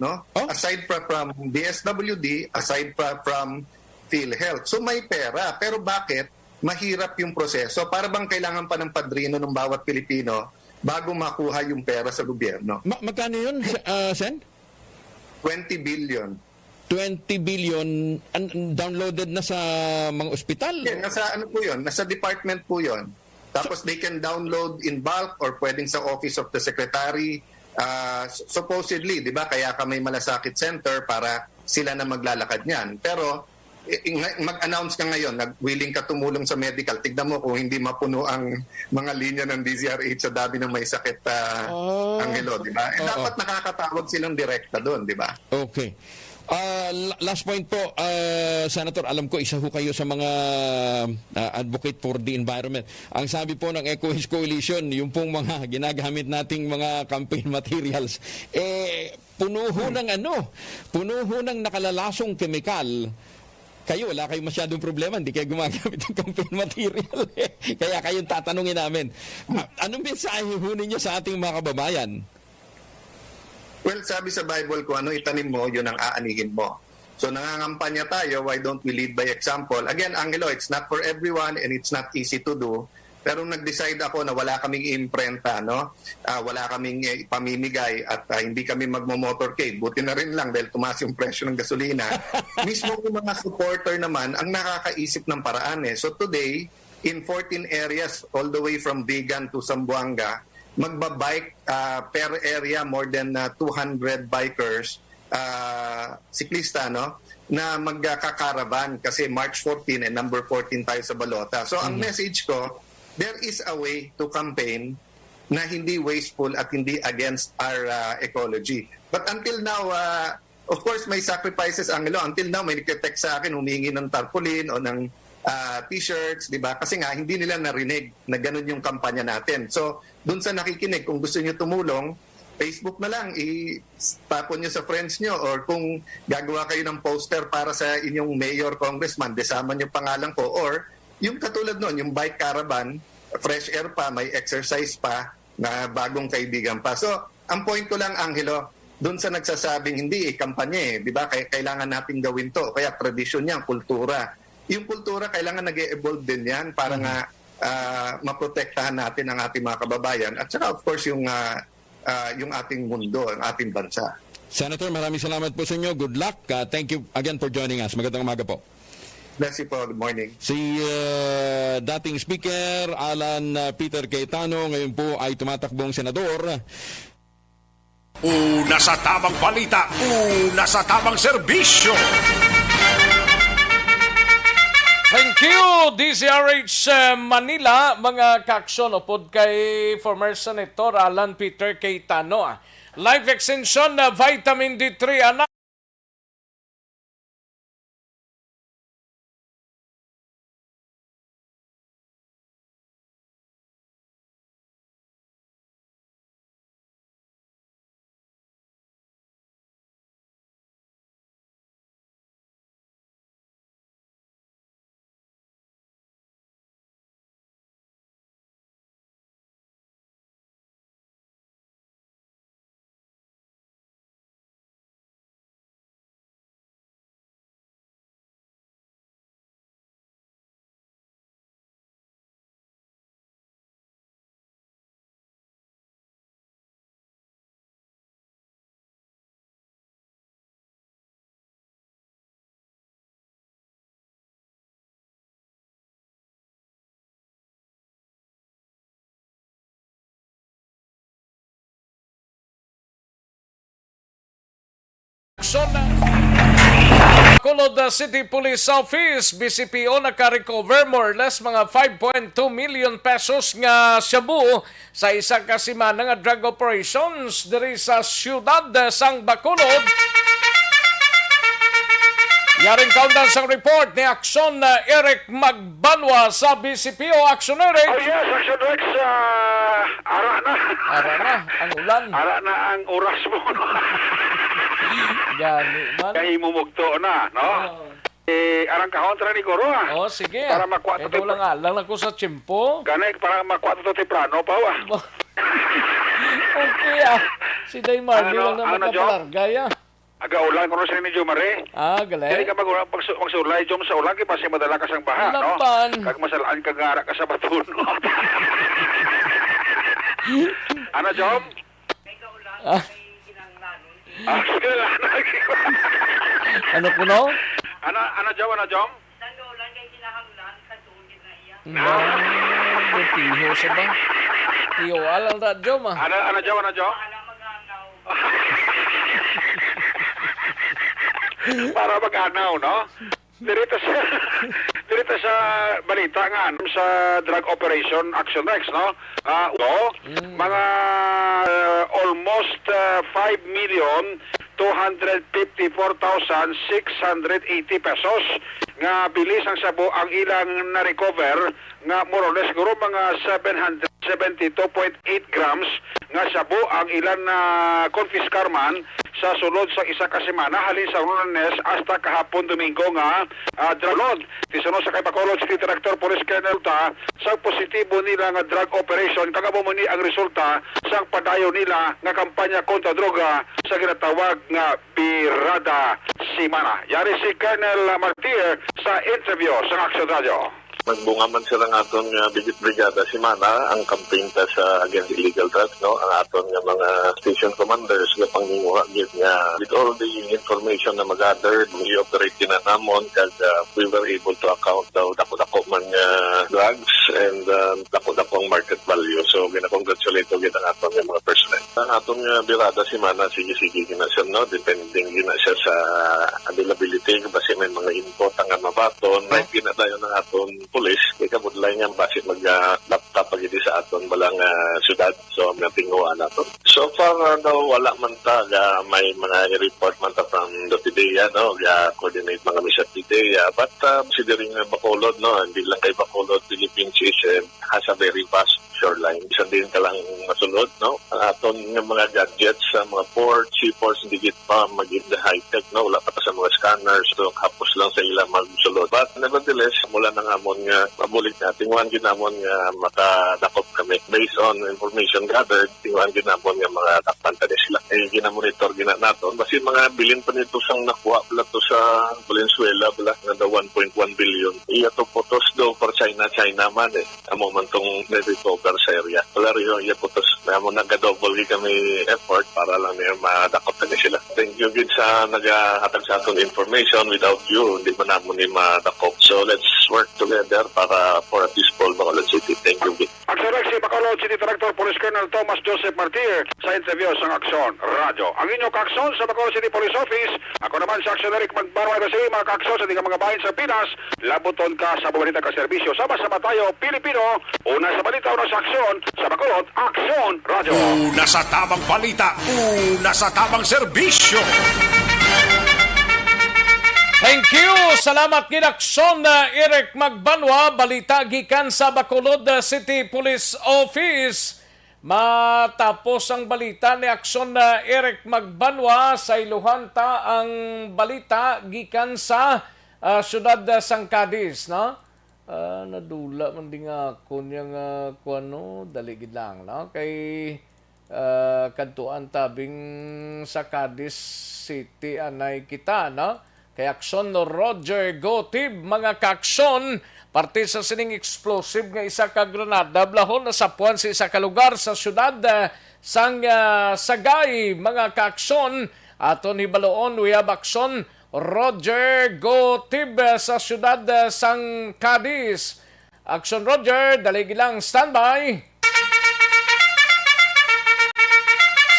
Aside from DSWD, aside from PhilHealth. So may pera, pero bakit mahirap yung proseso? Para bang kailangan pa ng padrino ng bawat Pilipino bago makuha yung pera sa gobyerno? Magkano yun, Sen? 20 billion. 20 billion downloaded na sa mga ospital? Yeah, nasa department po yun. Tapos they can download in bulk or pwedeng sa Office of the Secretary. Supposedly, di ba, kaya ka may malasakit center para sila na maglalakad niyan. Pero mag-announce ka ngayon, willing ka tumulong sa medical. Tignan mo kung hindi mapuno ang mga linya ng DZRH sa dami ng may sakit, Angelo, di ba? Dapat nakakatawag silang direkta doon, di ba? Okay. Last point po, Senator, alam ko isa ho kayo sa mga advocate for the environment. Ang sabi po ng EcoWaste Coalition, yung pong mga ginagamit nating mga campaign materials, puno ho ng nakalalasong kemikal. Kayo, wala kayong masyadong problema, hindi kayo gumagamit ng campaign material. Kaya kayong tatanungin namin, anong mensahe ho ninyo sa ating mga kababayan? Well, sabi sa Bible ko, ano itanim mo, yun ang aanihin mo. So nangangampanya tayo, why don't we lead by example? Again, Angelo, it's not for everyone and it's not easy to do. Pero nag-decide ako na wala kaming imprenta, no? Wala kaming ipamimigay at hindi kami magmo-motorcade. Buti na rin lang dahil tumaas yung presyo ng gasolina. Mismo yung mga supporter naman ang nakakaisip ng paraan eh. So today, in 14 areas all the way from Vigan to Zamboanga, magbabike per area more than 200 bikers, siklista, no? Na magkakaravan kasi March 14 and number 14 tayo sa balota. So ang message ko, there is a way to campaign na hindi wasteful at hindi against our ecology. But until now, of course may sacrifices, Angelo. Until now may nagte-text sa akin, humingi ng tarpaulin o ng t-shirts, di ba? Kasi nga hindi nila narinig na ganun yung kampanya natin. So doon sa nakikinig, kung gusto niyo tumulong, Facebook na lang, itapon nyo sa friends nyo, or kung gagawa kayo ng poster para sa inyong mayor, congressman, desama nyo pangalan ko, or yung katulad nun, yung bike caravan, fresh air pa, may exercise pa, na bagong kaibigan pa. So, ang point ko lang, Angelo, doon sa nagsasabing hindi, kampanya di ba? Kailangan natin gawin to. Kaya tradisyon yan, kultura. Yung kultura, kailangan nag-evolve din yan para nga maprotektahan natin ang ating mga kababayan. At saka, of course, yung ating mundo, ang ating bansa. Senator, maraming salamat po sa inyo. Good luck. Thank you again for joining us. Magandang umaga po. Bless you po. Good morning. Si dating Speaker Alan Peter Cayetano, ngayon po ay tumatakbong senador. Una sa tamang balita, una sa tamang serbisyo. Thank you, DZRH Manila, mga kaaksyon upod kay former Senator Alan Peter Cayetano. Life extension na vitamin D3 anak. Bacolod City Police Office, BCPO naka-recover more or less mga 5.2 million pesos nga shabu sa isa ka semana nga drug operations diri sa siyudad sang Bacolod. Yaring countdown sang report ni Action Eric Magbanwa sa BCPO. Action Eric. Oh yes, Action Rex, ara na. Ara na ang ulan. Ara na ang oras mo. No? Gani man. Kaya imumugto na, no? Arang kahontra ni Goro, Oh, sige. Para makuha to. Ito lang alang ako sa tiyempo. Kanay, para makuha to temprano pa, Okay, Si Day Marley lang na makapalargay, Aga-ulan ko rin sa inyo, Mare. Galay. Hindi ka magsulay, Jom, sa ulan, kasi madala ka sang baha, no? Kag masalaan ka ngara ka sa baton, no? Ano, Jom? Sige lang. Ano po, no? Ano, Jom? Tiho sa ba? Tiho, alang radyo, ma. Ano, Jom? Para mag-anaw, no? Dirito sa balita nga sa drug operation Action Rex, no? Mga almost 5 million 254,680 pesos. Nga bilis ang sabo ang ilang na-recover nga more or less siguro mga 772.8 grams nga sabo ang ilan na confiscar man sa sulod sa isa ka semana halin sa Lunes hasta kahapon Domingo nga drug tisunod sa kay Bacolod City Director Police Colonel ta sa positibo nila nga drug operation kagamo mo ni ang resulta sa padayon nila nga kampanya kontra droga sa ginatawag nga Birada Semana. Yari si Colonel Martir sa interview sa Action Radio. Magbunga man sila ng aton Brigada Semana ang campaign ta sa against illegal drugs, no? Ang aton nga mga station commanders nga panginguha gid nga with all the information na mag-gather, i-operate din na namon kag we were able to account daw dako-dako man nga drugs and dako-dako ang market value. So gina-congratulate ko gid ang aton nga mga personnel. Ang aton nga Birada Semana sige-sige gina siya, no? Depending gina siya sa availability kasi may mga input ang mabaton, may pinadayon ng aton police, kaya kabudlay nga basit mag-laptop pagidi sa aton balang syudad. So, may tinguan natin. So far, wala man ta, may mga report man ta from the PDEA, no? Coordinate mga mission PDEA. But, considering Bacolod, no? Hindi lang kay Bacolod, Philippines has a very vast shoreline. Isa din ka lang masunod, no? Ang aton ng mga gadgets sa mga ports, seaports, hindi git pa maging high-tech, no? Wala pa sa mga scanners, so hapos lang sa ilang magsulod. But nevertheless, mula na nga mo nga mabulit na, tingwan ginamon nga makadakop kami. Based on information gathered, tingwan ginamon nga mga takpanta na sila. Ginamonitor gina natin. Kasi mga bilin pa nito sang nakuha pala to sa Valenzuela, pala nga daw 1.1 billion. Iya to potos daw for China man Amo man tong na-recover sa area. Wala rin iya potos na mo nag-double kami effort para lang niya madakop na sila. Thank you gid sa nag-hatag sa aton information. Without you, hindi man naman ni madakop. So let's work together para for a peaceful Bacolod City. Thank you gid. Action si Bacolod City Director Police Colonel Thomas Joseph Martir sa interview sa Action Radio. Ang inyong kakson sa Bacolod City Police Office. Ako naman sa Action Eric Magbarwa sa mga kakson sa mga bahin sa Pinas. Labuton ka sa balita ka serbisyo. Sama-sama tayo, Pilipino. Una sa balita, una sa aksyon. Sa Bacolod, Action Radio. Una sa tamang balita, una sa tamang serbisyo. Thank you! Salamat Gidakson Eric Magbanwa, balita gikan sa Bacolod City Police Office. Matapos ang balita ni Akson Eric Magbanwa sa Iluhanta ang balita gikan sa siyudad sang Cadiz, no? Nadula man din ako niyang kuano, daligid lang, no? Kay kantuan tabing sa Cadiz City anay kita, no? Kay Akson Roger Gotib, mga kaakson, parte sa sining explosive nga isa ka granada, blahon na sapuan sa isa ka lugar sa syudad sang Sagay, mga kaakson, aton hibaloon, we have Akson Roger Gotib sa syudad sang Cadiz. Akson Roger, daligi lang, standby.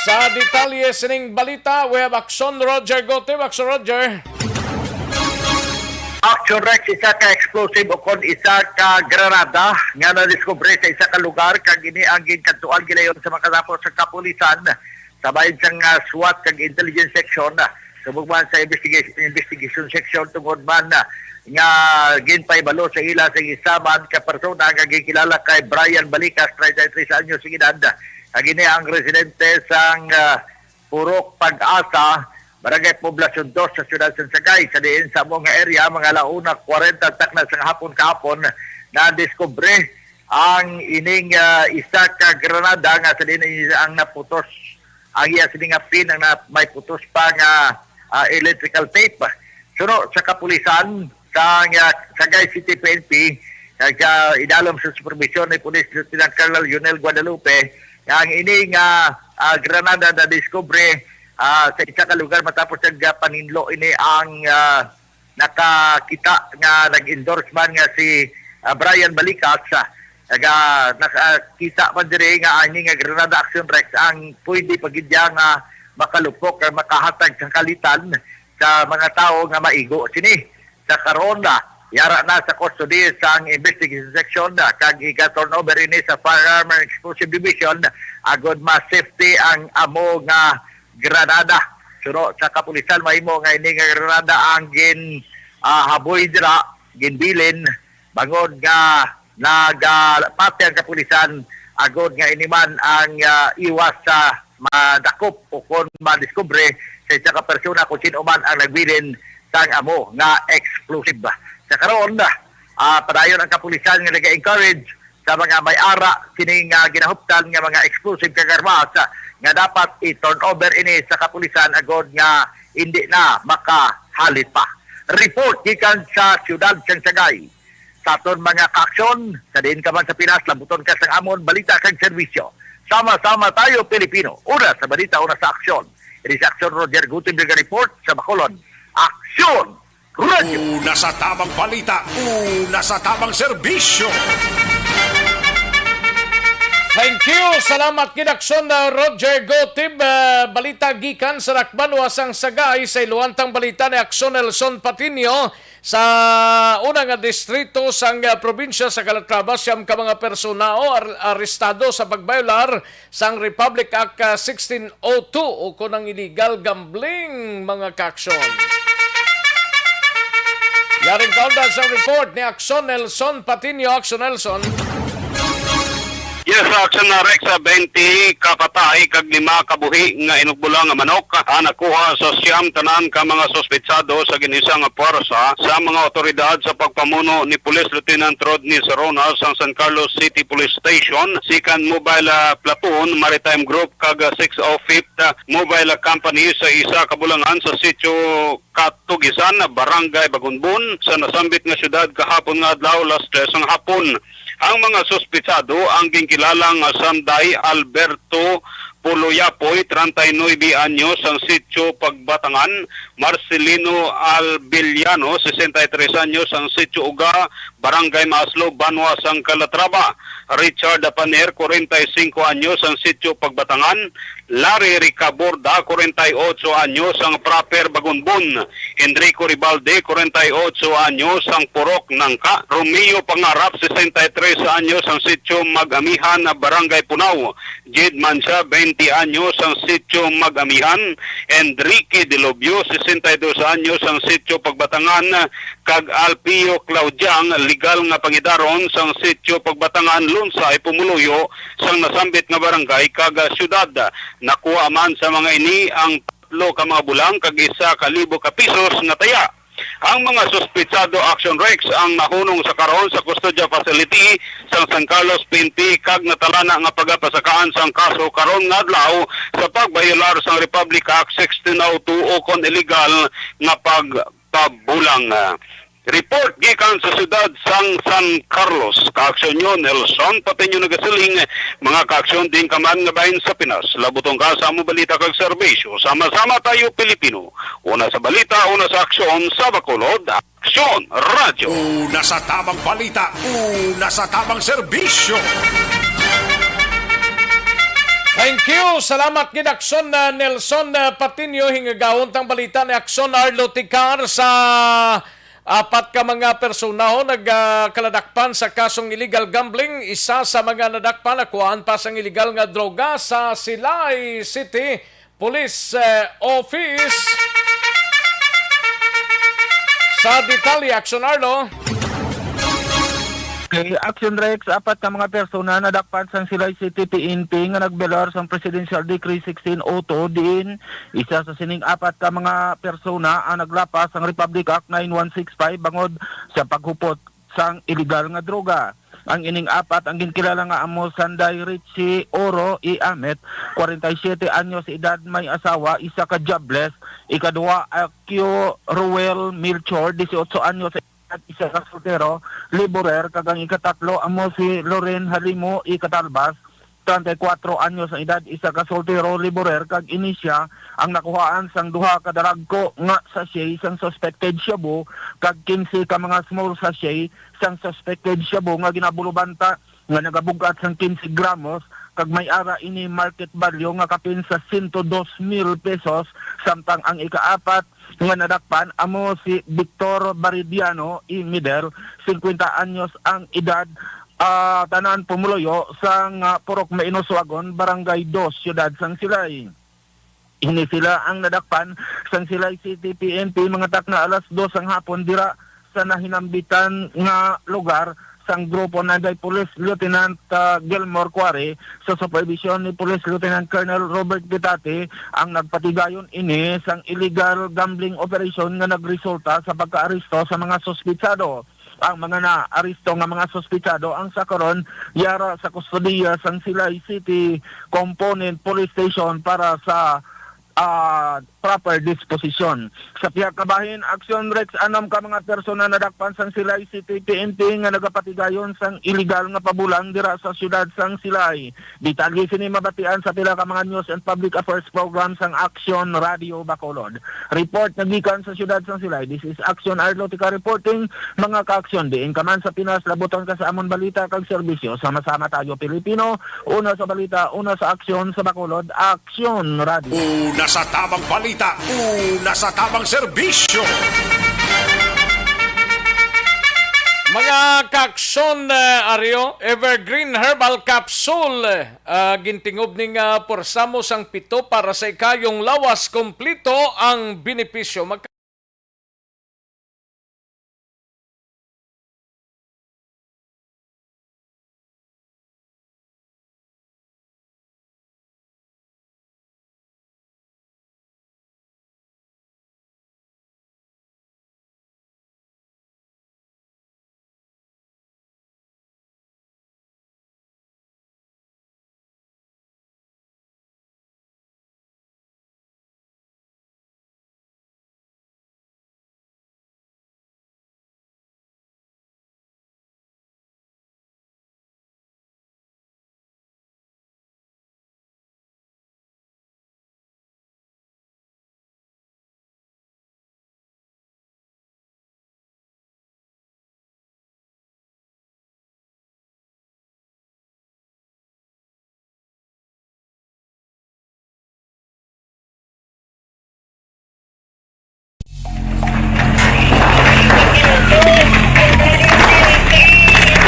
Sa detalye sining balita, we have Akson Roger Gotib. Akson Roger. Action Rex, isa ka explosive o kon isa ka granada nga na-discover sa isa ka lugar kag ini ang ginkantuan gilayon sa mga kasapot sa kapulisan sa bayan sang SWAT kag intelligence section subugman sa investigation section tungod man nga ginpay balo sa ila sa isaman ka persona nga gikilala kay Brian Balicas, 33 anyos edad. Kag ini ang residente sang Purok Pag-asa, Barangay Poblasyon 2 sa Siyudad San Sagay. Sa diin sa mga area, mga launa 40 takna sa hapon-kahapon na discovery ang ining isa ka granada nga sa diin ang naputos ang iya sining pin ang may putos pa nga electrical tape. Suno sa kapulisan sa Sagay City PNP kag idalom sa supervision ni Police Lieutenant Colonel Yunel Guadalupe ang ining granada na discovery sa isa ka lugar matapos paninlo ini ang nakakita nga nag-endorse man nga si Brian Balicas. Nakakita man dire nga ani nga Granada Action Rex ang pwede pagidya nga makalupok kag makahatag sa kalitan sa mga tao nga maigo sini. Sa karon yara na sa custody sang investigation section kag iga-turnover ini sa Firearm and Explosive Division agod ma-safety ang amo nga granada. suno sa kapulisan mahimo nga ini nga granada ang haboy dira ginbilin bangod nga nagpati ang kapulisan agod nga iniman ang iwas sa madakop o kung madiskubre sa isa ka persona kung sino man ang nagbilin sang amo nga explosive. Sa karon padayon ang kapulisan nga nag-encourage sa mga may-ara kining ginahuptan nga mga explosive kag armas nga dapat i-turn over ini sa kapulisan agod nga hindi na makahalit pa. Report gikan sa siyudad sang Sagay. Sa aton mga kaaksyon, sa diin ka man sa Pinas, labuton ka sa amon, balita kag serbisyo. Sama-sama tayo, Pilipino. Una sa balita, una sa aksyon. Ini sa aksyon, Roger Gutenberg report sa Bacolod. Aksyon! Radio! Una sa tamang balita, una sa tamang serbisyo. Thank you. Salamat kinaksyon na Roger Gotib. Balita gikan sa Rakbanwa sang Sagay sa iluantang balita ni Aksyon Nelson Patinio sa unang distrito sang probinsya sa Calatrava. Siyam ka mga personao arestado sa pagbayolar sang Republic Act 1602 o kunang illegal gambling mga kaaksyon. Yaring kaundan sa report ni Aksyon Nelson Patinio. Aksyon Nelson. Yes, action na Rex 20 kapatay kag 5 kabuhi nga inugbulang nga manok nakuha sa siyam tanan ka mga sospetsado sa ginisang puwersa sa mga otoridad sa pagpamuno ni Police Lieutenant Rodney Sarona sa San Carlos City Police Station, Second Mobile Platoon Maritime Group kag 605th Mobile Company sa isa kabulangan sa sitio Katugisan, Barangay Bagunbon sa nasambit nga syudad kahapon nga adlaw alas 3 ng hapon. Ang mga sospitsado ang ginkilalang Sanday Alberto Puluyapoy, 39 anyos, ang sitio Pagbatangan, Marcelino Albiliano, 63 anyos, ang sitio Uga, Barangay Maslo, Banwa, sang Calatrava, Richard Paner, 45 anyos, ang sitio Pagbatangan, Larry Ricaborda, 48 anyos, ang Proper Bagunbon, Enrico Ribalde, 48 anyos, ang Purok Nangka, Romeo Pangarap, 63 anyos, ang sitio Magamihan, Barangay Punaw, Jed Mansa, 20 anyos, ang sitio Magamihan, Enrique Delobio, 62 anyos, ang sitio Pagbatangan, kag Alpio Claudiang, legal nga pangidaron sang sitio Pagbatangan, Lunsay, Pumuluyo, sang nasambit nga barangay kag syudad. Nakuha man sa mga ini ang 3 ka mga bulang kag 1,000 ka pisos nga taya. Ang mga sospitsado Action Rex ang nahunong sa karon sa custodial facility sa San Carlos PNP kag natalana nga pagapasakaan sang kaso karon nga adlaw sa pagbayolar sang Republic Act 1602 o kon illegal nga pagpabulang. Report gikan sa siyudad sang San Carlos. Kaaksyon nyo, Nelson Patinio nagasiling, mga kaaksyon din kaman nga bahin sa Pinas. Labutong ka sa mo balita kag serbisyo. Sama-sama tayo Pilipino. Una sa balita, una sa aksyon sa Bacolod. Aksyon Radio. Una sa tamang balita, una sa tamang serbisyo. Thank you. Salamat gid Aksyon Nelson Patinio hingagawon tang balita ni Aksyon Arlo Ticar sa 4 ka mga personaho nagkaladakpan sa kasong illegal gambling. Isa sa mga nadakpan nakuhaan pa sang illegal nga droga sa Silay City Police Office. Sa detalye, Action Arlo. Okay, Action Rex, 4 ka mga persona nadakpan sang Silay City PNP nga nagbelar sang Presidential Decree 1602 din. Isa sa sining 4 ka mga persona ang naglapas sang Republic Act 9165 bangod sa paghupot sang illegal nga droga. Ang ining 4 ang ginkilala nga amo Sanday Richie Oro Amet, 47 anyos edad, may asawa, isa ka jobless. Ikaduha Akio Ruel Milchor, 18 anyos at isa ka soltero, laborer. Kagang ikatatlo amo si Loren Halimo Ikatalbas, 34 anyos ang edad, isa ka soltero, laborer. Kag inisya ang nakuhaan sang duha ka daragko nga sachet sang suspected shabu kag 15 ka mga small sachet sang suspected shabu nga ginabulubanta nga nagabugat sang 15 gramos kag may ara ini market value nga kapin sa 102,000 pesos. Samtang ang ika-4 nga nadakpan amo si Victor Baridiano Mider, 50 anyos ang edad, tanan Pumuloyo sang Purok Mainoswagon, Barangay 2, Siyudad sang Silay. Ini sila ang nadakpan sang sila CTPNP mga tak na alas 2 ang hapon dira sa nahinambitan nga lugar sang grupo na day Police Lieutenant Gilmore Quarry sa supervision ni Police Lieutenant Colonel Robert Pitate ang nagpatigayon ini sang illegal gambling operation nga nagresulta sa pagkaaresto sa mga suspitsado. Ang mga na-aristo nga mga suspitsado ang sakaron yara sa kustodiya sang Silay City Component Police Station para sa proper disposition. Sa pihak kabahin, Action Rex, 6 ka mga persona nadakpan sang Silay City PNP nga nagapatigayon sang illegal nga pabulang dira sa syudad sang Silay. Detalye sini mabatian sa pila ka mga news and public affairs program sang Action Radio Bacolod. Report nagikan sa syudad sang Silay. This is Action Arlotica reporting. Mga ka-aksyon, diin ka man sa Pinas, labutan ka sa amon balita kag serbisyo. Sama-sama tayo Pilipino. Una sa balita, una sa aksyon sa Bacolod, Action Radio. Una sa tamang balita, una sa tamang serbisyo. Mga kaksyon, Aryo, Evergreen Herbal Capsule, gintingob ning porsamos ang 7 para sa ikayong lawas kompleto ang benepisyo.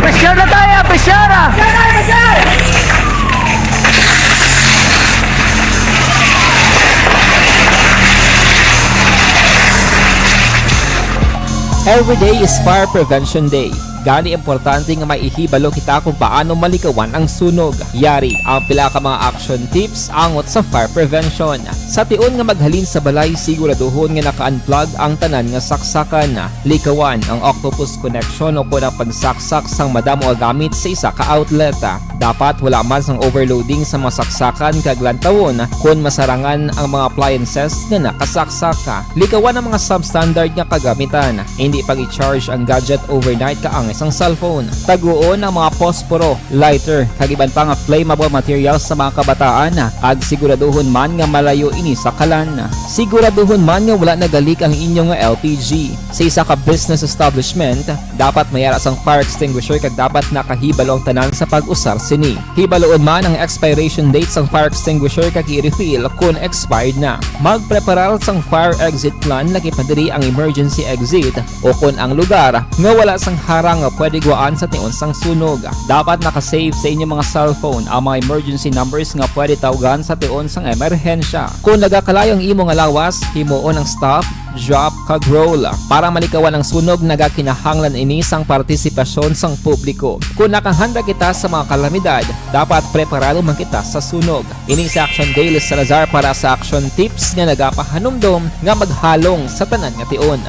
Presyar na tayo! Presyar! Every day is Fire Prevention Day. Gani importante nga maihibalo kita kung paano malikawan ang sunog. Yari ang pila ka mga action tips angot sa fire prevention. Sa tion nga maghalin sa balay, siguraduhon nga naka-unplug ang tanan nga saksakan. Likawan ang octopus connection o kung ang pagsaksak sang madamo nga gamit sa isa ka outlet. Dapat wala man sang overloading sa mga saksakan kag lantawon kung masarangan ang mga appliances nga nakasaksaka. Likawan ang mga substandard nga kagamitan. Hindi pag i-charge ang gadget overnight kaang isang cellphone. Taguon ang mga posporo, lighter, kag iban pa nga flammable materials sa mga kabataan. Ag siguraduhon man nga malayo ini sa kalan. Siguraduhon man nga wala nagalik ang inyong LPG. Sa isa ka business establishment, dapat mayara sang fire extinguisher kag dapat nakahibalo ang tanan sa pag-usar sini. Hibaloon man ang expiration date sang fire extinguisher kag i-refill kung expired na. Magpreparar sang fire exit plan lagi padiri ang emergency exit o kung ang lugar nga wala sang harang nga pwede guwaan sa tion sang sunog. Dapat nakasave sa inyong mga cellphone ang mga emergency numbers nga pwede tawagan sa tion sang emerhensya. Kung nagakalayo ang imo nga lawas, himuon ang stop, drop, kag roll. Para malikawan ang sunog, nagakinahanglan ini sang partisipasyon sang publiko. Kung nakahanda kita sa mga kalamidad, dapat preparado man kita sa sunog. Ini sa Action Daily Salazar para sa action tips nga nagapahanumdom nga maghalong sa tanan nga tion.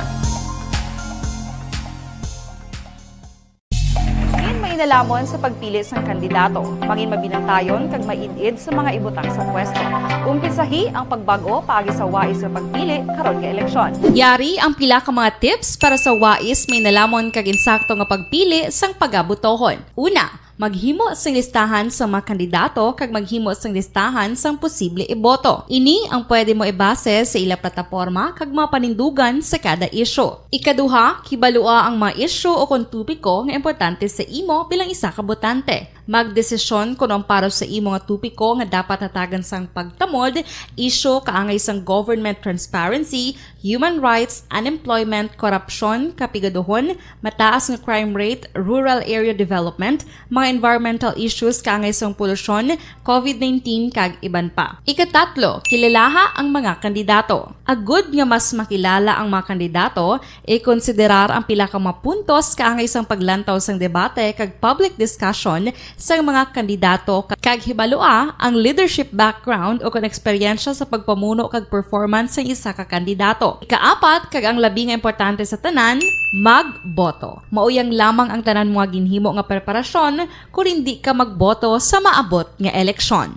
Nalamon sa pagpili sang kandidato, mangin mabinantayon kag mainid sa mga ibutang sa pwesto. Umpisahi ang pagbago paagi sa wais sa pagpili karon nga eleksyon. Yari ang pila ka mga tips para sa wais may nalamon kag insakto nga pagpili sang pagabutohon. Una, maghimo sang listahan sa mga kandidato kag maghimo sang listahan sang posible iboto. Ini ang pwede mo ibase sa ila plataporma kag mga panindugan sa kada isyu. Ikaduha, kibalua ang mga isyu o kung tupiko nga importante sa imo bilang isa ka botante. Magdesisyon kung ang para sa imo nga tupiko nga dapat hatagan sang pagtamod, isyu kaangay sang government transparency, human rights, unemployment, korupsyon, kapigaduhon, mataas nga crime rate, rural area development, mga mga environmental issues kaangay sa polusyon, COVID-19 kag iban pa. Ikatatlo, kilalaha ang mga kandidato. Agud nga mas makilala ang mga kandidato, i-konsiderar ang pila ka mga puntos kaangay sa paglantaw sang debate kag public discussion sa mga kandidato kag hibalua ang leadership background o kon eksperyensya sa pagpamuno kag performance sa isa ka kandidato. Ikaapat, kag ang labi nga importante sa tanan, magboto. Mauyang lamang ang tanan mga ginhimo nga preparasyon kung hindi ka magboto sa maabot nga eleksyon.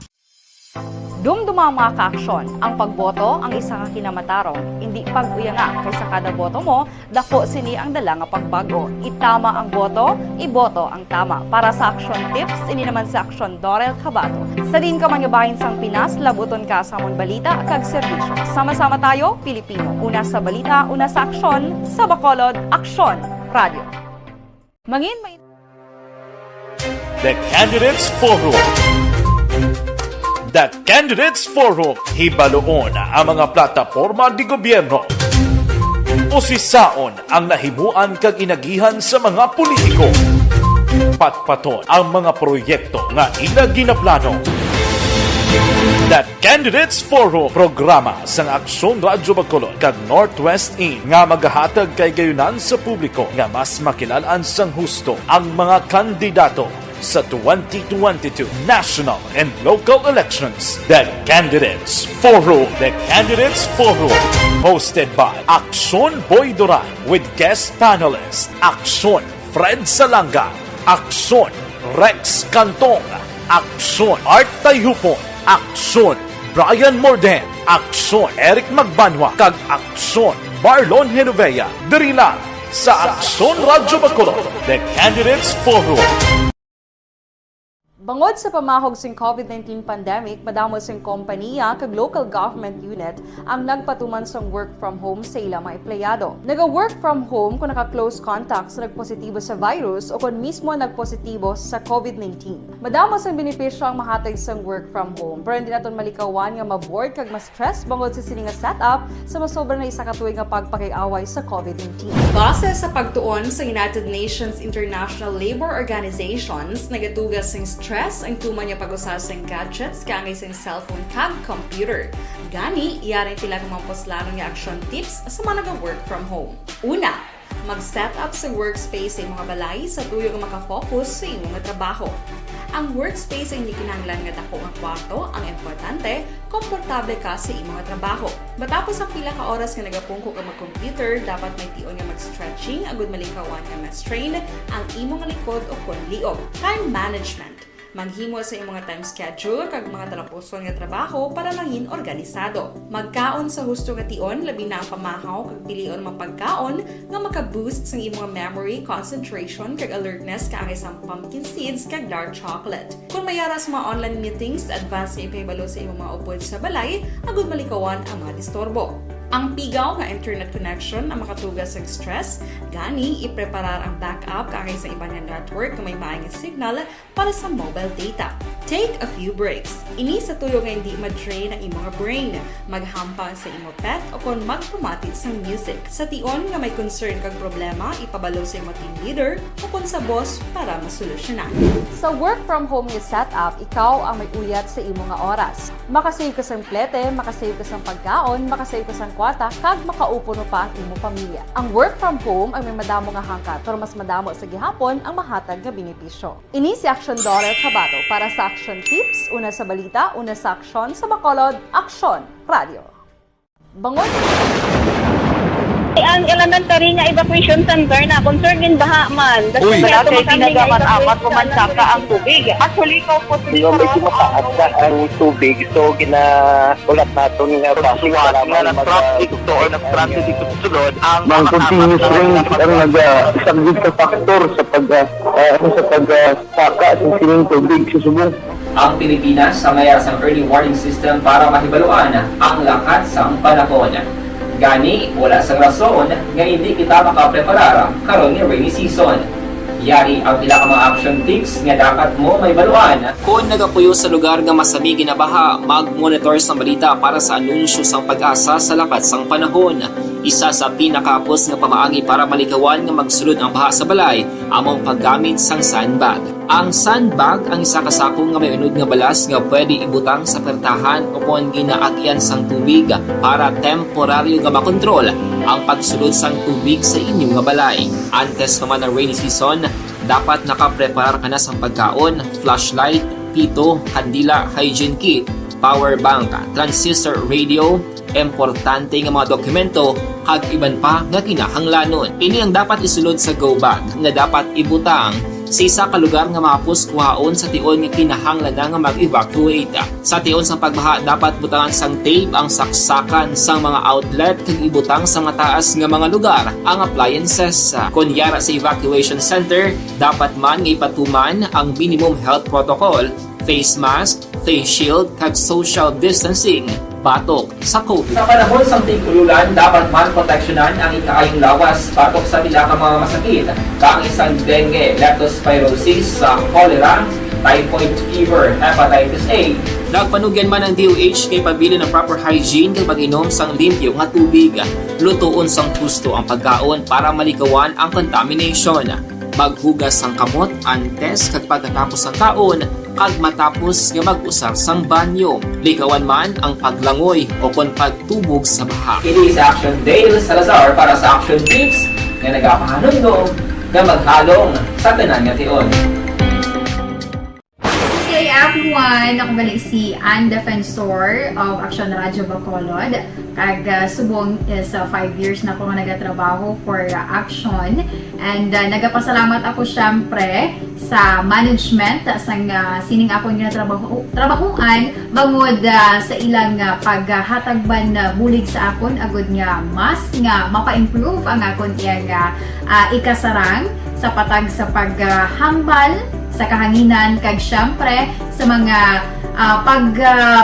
Dumduma ang mga kaaksyon. Ang pagboto ang isa ka kinamatarong. Hindi pag-uya nga kaysa kada boto mo, dako sini ang dala nga pagbago. Itama ang boto, iboto ang tama. Para sa action tips, ini naman sa Aksyon Dorel Cabato. Sa din ka manyabahin sang Pinas, labuton ka sa amon balita kag serbisyo. Sama-sama tayo, Pilipino. Una sa balita, una sa aksyon, sa Bacolod, Aksyon Radio. Mangin may The Candidates Forum. The Candidates Forum, hibaloon ang mga plataporma di gobyerno. Usisaon ang nahimuan kag inagihan sa mga politiko. Patpaton ang mga proyekto nga ila ginaplano. The Candidates Forum, programa sang Aksyon Radio Bacolod kag Northwest In nga magahatag kay gayunan sa publiko nga mas makilalaan sang husto ang mga kandidato sa 2022 national and local elections. The Candidates Forum. The Candidates Forum. Hosted by Aksyon Boy Duran with guest panelists Aksyon Fred Salanga, Aksyon Rex Cantong, Aksyon Art Tayhupon, Aksyon Brian Morden, Aksyon Eric Magbanwa, kag Aksyon Marlon Genovea. Diri lang sa Aksyon Radio Bacolod. The Candidates Forum. Bangod sa pamahog sing COVID-19 pandemic, madamo sing kompanya kag local government unit ang nagpatuman sang work from home sa ilang mga empleyado. Naga-work from home kung naka-close contacts na nagpositibo sa virus o kung mismo nagpositibo sa COVID-19. Madamo sang benepisyo ang mahatag sang work from home, pero hindi naton malikawan nga maboard kag ma-stress bangod sa sini nga setup sa masobra na isa ka tuig nga pagpakiaway sa COVID-19. Base sa pagtuon sa United Nations International Labor Organizations, nagatugas sing stress ang tuman niya pag-usas ng gadgets kangay sa cellphone kag computer. Gani, iyaring tila kumampos lalo nga action tips sa mga nag-work from home. Una, mag-set up sa workspace sa mga balay sa tuyo nga makafocus sa imong nga trabaho. Ang workspace ay hindi kinahanglan nga dako nga kwarto, ang importante, komportable ka sa imong nga trabaho. Matapos ang pila ka oras nga nagapungko ka mag-computer, dapat may tion nga mag-stretching agud malikawan nga ma-strain ang imong likod o kon liog. Time management. Maghimo sa imong mga time schedule kag mga talapuson nga trabaho para mangin organisado. Magkaon sa husto nga tion, labi na ang pamahaw kag pilion mapagkaon nga maka-boost sa imong memory, concentration kag alertness kaangay sa pumpkin seeds kag dark chocolate. Kung mayara sa mga online meetings, advance na ipahibalo sa imong mga upod sa balay, agud malikawan ang mga disturbo. Ang pigaw nga internet connection ang makatugas sa stress, gani ipreparar ang backup kaangay sa ibang network na may maayong signal para sa mobile data. Take a few breaks. Ini sa tuyo nga hindi ma-drain ang imong brain, maghampang sa imong pet o kon magpumati sa music. Sa tion nga may concern kag problema, ipabalo sa imong team leader o kon sa boss para masolusyonan. Sa work from home nga setup, ikaw ang may uyat sa imong nga oras. Makasave ka sang plete, makasave ka sang pagkaon, makasave ka sang kwarta, kag makaupo no pa ang imong pamilya. Ang work from home ay may madamo nga hangkat, pero mas madamo sa gihapon ang mahatag nga benepisyo. Ini si Aksyon Dorel Cabato para sa Action Tips, una sa balita, una sa aksyon sa Bacolod, Aksyon Radio. Bangon! Ang elementary nga evacuation center na concern din baha man. Uy, dati tinagaman apat kumansaka ang tubig. Actually, ikaw po Hindi mo medyo mataas na ang tubig. So, ulat nato nga siwat nga nag-traffic to or nag-transit dito sa sulod ang mga continuous rain ang nag-isagid sa faktor sa pagsaka sa sining tubig sa subong. Ang Pilipinas sa mayar sa early warning system para mahibaluan ang lakat sa panahon. Gani, wala sa rason nga hindi kita makapreparar karon ni rainy season. Yari ang pila ka mga action tips nga dapat mo may baluan. Kung nagapuyo sa lugar nga masabi ginabaha, mag-monitor sa balita para sa anunsyo sang pag-asa sa lakat sang panahon. Isa sa pinakapos nga pamaagi para malikawan nga magsulod ang baha sa balay among paggamit sang sandbag. Ang sandbag ang isa ka sako nga may unod nga balas nga pwede ibutang sa pertahan upon ginaagyan sang tubig para temporaryo nga makontrol ang pagsulod sang tubig sa inyong nga balay. Antes naman ng rainy season, dapat nakapreparar ka na sang pagkaon, flashlight, pito, kandila, hygiene kit, power bank, transistor radio, importante nga mga dokumento kag iban pa nga kinahanglanon. Ini ang dapat isulod sa go bag nga dapat ibutang sa isa ka lugar nga mapus kuhaon sa tion nga kinahanglan nga mag-evacuate. Sa tion sa pagbaha dapat butangan sang tape ang saksakan sang mga outlet kag ibutang sa mataas nga mga lugar ang appliances. Kunyara sa evacuation center, dapat man nga ipatuman ang minimum health protocol, face mask, face shield kag social distancing batok sa COVID. Sa panahon sa tingkululan, dapat man proteksyonan ang ikaayong lawas batok sa pila ka mga masakit, kang isang dengue, leptospirosis, cholera, typhoid fever, hepatitis A. Nagpanugyan man ang DOH kay pabili ng proper hygiene kay pag-inom sang limpyo nga tubig. Lutuon sang husto ang pagkaon para malikawan ang contamination. Maghugas sang kamot antes kag pagkatapos ang kaon kag matapos nga mag-usar sang banyo. Likawan man ang paglangoy o kon pagtubog sa baha. Kini sa Action Dale Salazar para sa Action Tips nga nagapahanundong nga maghalong sa tanan nga tion. Good day everyone! Ako balik si Ann Defensor of Action Radio Bacolod. Kag subong sa 5 years na ako nga nagatrabaho for Action. And nagapasalamat ako syempre sa management sang sining akong trabahuan bangod sa ilang paghatagban bulig sa akon agud nga mas nga mapa-improve ang akon iyang ikasarang sa patag sa paghambal sa kahanginan kag syempre sa mga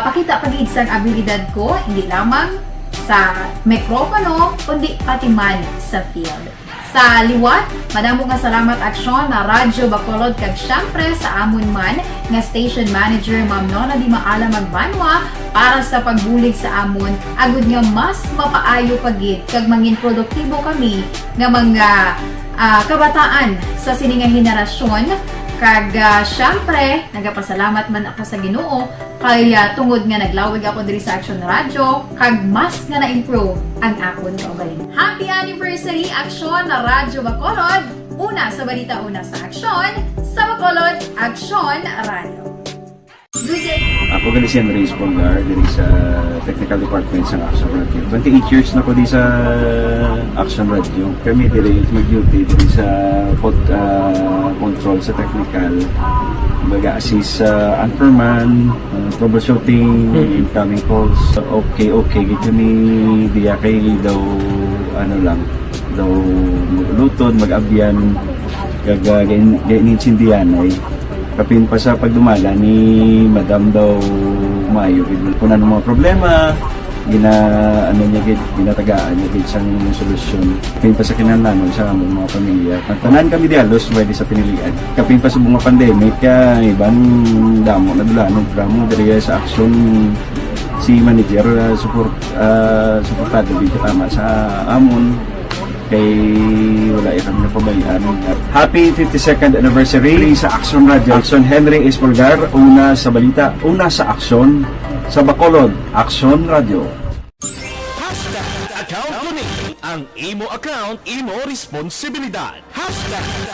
pakita pagid sang abilidad ko hindi lamang sa mikropono kundi pati man sa field. Sa liwat, madamo nga salamat Aksyon na Radyo Bacolod kag syempre sa amon man nga station manager Ma'am Nona Di Maala Magbanwa para sa pagbulig sa amon agud nga mas mapaayo pagid kag mangin produktibo kami nga mga kabataan sa sininga henerasyon. Kag syempre, nagapasalamat man ako sa Ginoo kay tungod nga naglawig ako diri sa Action Radio kag mas nga na-improve ang akon kaugalingon. Happy anniversary Action na Radyo Bacolod! Una sa balita, una sa Action, sa Bacolod, Action Radio. Good day! Ako gali si Henry Espolgar diri sa Technical Department sa Action Radio. 28 years na ko di sa Action Radio. Kami diri mag-duty diri sa control sa technical. Mag-assist sa anchorman, troubleshooting, incoming calls. Okay. Gito ni diya kay daw daw lutod, mag-abyan, ganinsindihan ay kapin pa sa pagdumala ni Madam daw Mayo kung ano mga problema ginatagaan niya gid sang solusyon kapin pa sa kinahanglan sa among mga pamilya tanan kami dialos pwede sa pinilian kapin pa sa bunga pandemic ibang damo na dulanon programo diri sa Action si manager suportado gid tama sa amon kay wala kami napabayaan. Happy 52nd anniversary sa Action Radio. Action Henry Espolgar, una sa balita, una sa aksyon, sa Bacolod, Action Radio. Account ko ni ang imo account, imo responsibilidad.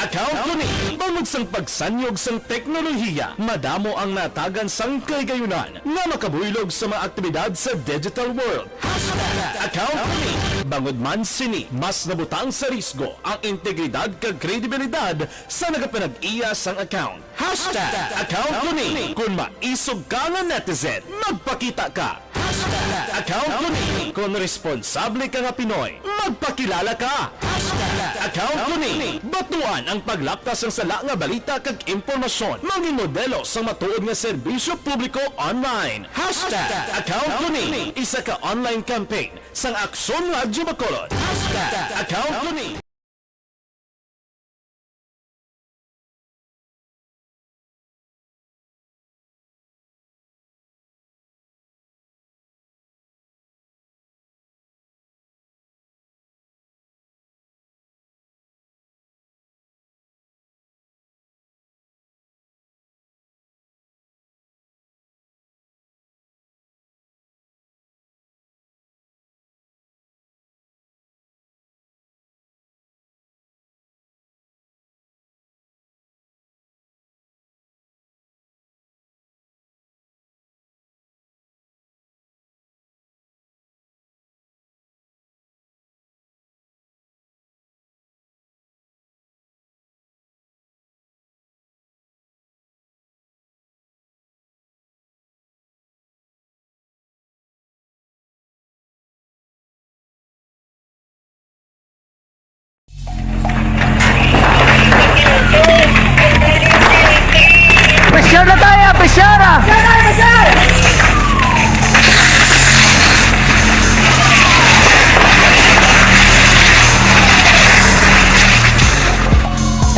Account ko ni bangod sang pagsanyog sang teknolohiya, madamo ang natagan sang kaygayunan nga makabuylog sa mga aktibidad sa digital world. Account ko ni bangod man sini mas nabutang sa risgo ang integridad kag kredibilidad sa nagapanag-iya sang account. Account ko ni kung maisog ka nga netizen, magpakita ka. Account ko ni kung responsable ka nga Pinoy, magpakilala ka. Account ko ni batuan ang paglaptas ng sala nga balita kag impormasyon, mangin modelo sa matuod nga serbisyo publiko online. Account ko ni isa ka online campaign sang Aksyon Radio Bacolod. Account ko ni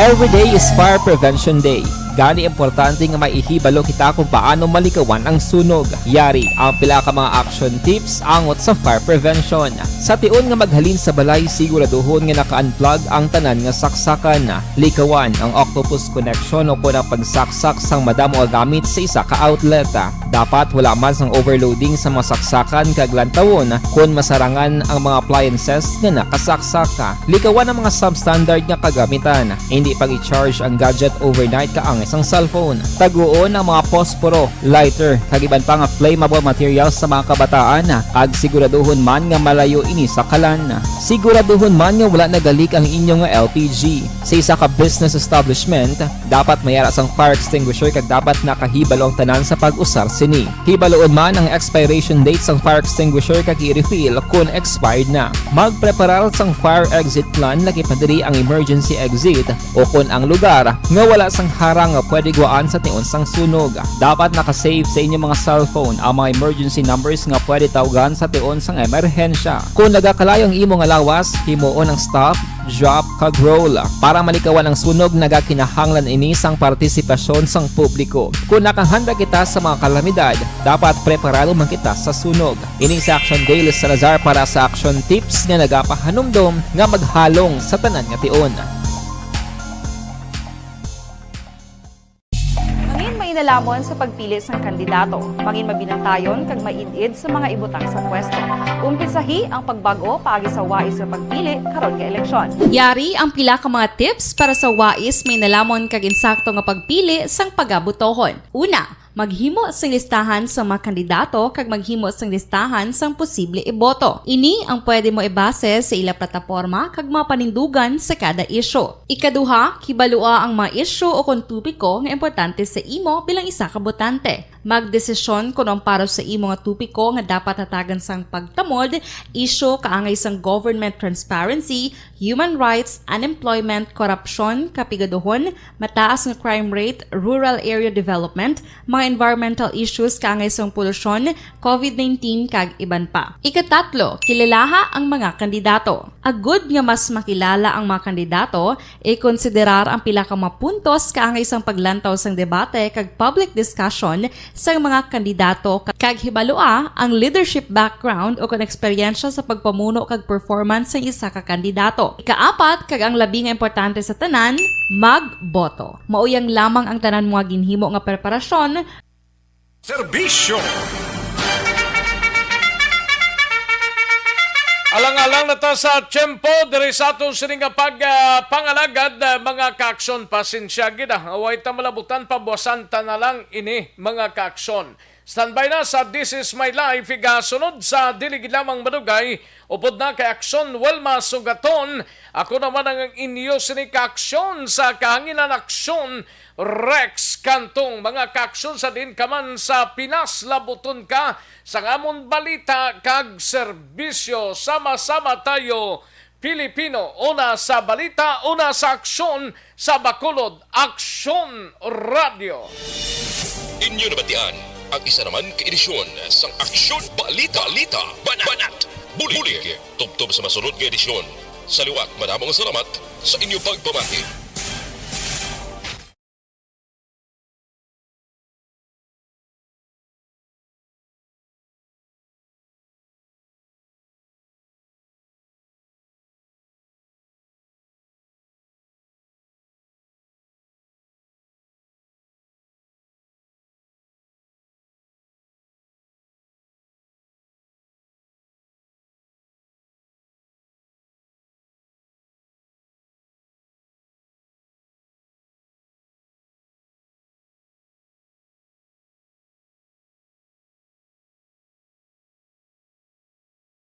Every day is Fire Prevention Day. Gani importante nga maihibalo kita kung paano malikawan ang sunog. Yari ang pila ka mga action tips angot sa fire prevention. Sa tion nga maghalin sa balay, siguraduhon nga naka-unplug ang tanan nga saksakan. Likawan ang octopus connection o kung ang pagsaksak sang madamo gamit sa isa ka outlet. Dapat wala man sang overloading sa mga saksakan kag lantawon kung masarangan ang mga appliances nga nakasaksaka. Likawan ang mga substandard nga kagamitan. Hindi pag i-charge ang gadget overnight kaang isang cellphone. Taguon ang mga posporo, lighter, kag iban pa nga flammable materials sa mga kabataan. Ag siguraduhon man nga malayo ini sa kalan. Siguraduhon man nga wala nagalik ang inyong LPG. Sa isa ka business establishment, dapat mayara sang fire extinguisher kag dapat nakahibalo ang tanan sa pag-usar sini. Hibaloon man ang expiration date sang fire extinguisher kag i-refill kung expired na. Magpreparar sang fire exit plan lagi padiri ang emergency exit o kung ang lugar nga wala sang harang nga pwede guwaan sa tion sang sunog. Dapat nakasave sa inyong mga cellphone ang mga emergency numbers nga pwede tawagan sa tion sang emerhensya. Kung nagakalayo ang imong lawas, himuon ang stop, drop, kag roll. Para malikawan ang sunog, nagakinahanglan ini sang partisipasyon sang publiko. Kung nakahanda kita sa mga kalamidad, dapat preparado man kita sa sunog. Ini sa Action Daily Salazar para sa action tips nga nagapahanumdom nga maghalong sa tanan nga tion. Nalamon sa pagpili sang kandidato, mangin mabinantayon kag maidid sa mga ibutang sa pwesto. Umpisahi ang pagbago paagi sa wais sa pagpili karon nga eleksyon. Yari ang pila ka mga tips para sa wais may nalamon kag insakto nga pagpili sang pagabutohon. Una, maghimo sang listahan sa mga kandidato kag maghimo sang listahan sang posible iboto. Ini ang pwede mo ibase sa ila plataporma kag mga panindugan sa kada isyu. Ikaduha, kibalua ang mga isyu o kung tupiko nga importante sa imo bilang isa ka botante. Magdesisyon kung ang para sa imo nga tupiko nga dapat hatagan sang pagtamod, isyu kaangay sang government transparency, human rights, unemployment, korupsyon, kapigaduhon, mataas nga crime rate, rural area development, mga environmental issues kaangay sang polusyon, COVID-19 kag iban pa. Ikatatlo, kilalaha ang mga kandidato. Agud nga mas makilala ang mga kandidato, i-konsiderar ang pila ka mga puntos kaangay sang paglantaw sang debate kag public discussion sa mga kandidato kag hibalua ang leadership background o kung eksperyensya sa pagpamuno kag performance sa isa ka kandidato. Ikaapat, kag ang labi nga importante sa tanan, magboto. Mauyang lamang ang tanan mga ginhimo nga preparasyon. Serbisyo. Alang-alang na ta sa tiyempo, diri sa atong sining pangalagad, mga kaaksyon, pasensya gid. Away ta malabutan, pabuwasan ta na lang ini, mga kaaksyon. Standby na sa This Is My Life, igasunod sa diligid lamang madugay, upod na kay Aksyon Welma Sugaton. Ako naman ang inyo sining kaaksyon sa kahanginan aksyon, Rex Kantong. Mga kaaksyon sa din kaman sa Pinas, labuton ka sa amon balita kag serbisyo. Sama-sama tayo, Pilipino. Una sa balita, una sa aksyon, sa Bacolod Aksyon Radio. Inyo nabatian ang isa naman ka-edisyon sa Aksyon Balita Banat Bulig. Tubtob sa masunod ka-edisyon. Sa liwat, madamong salamat sa inyong pagpamati.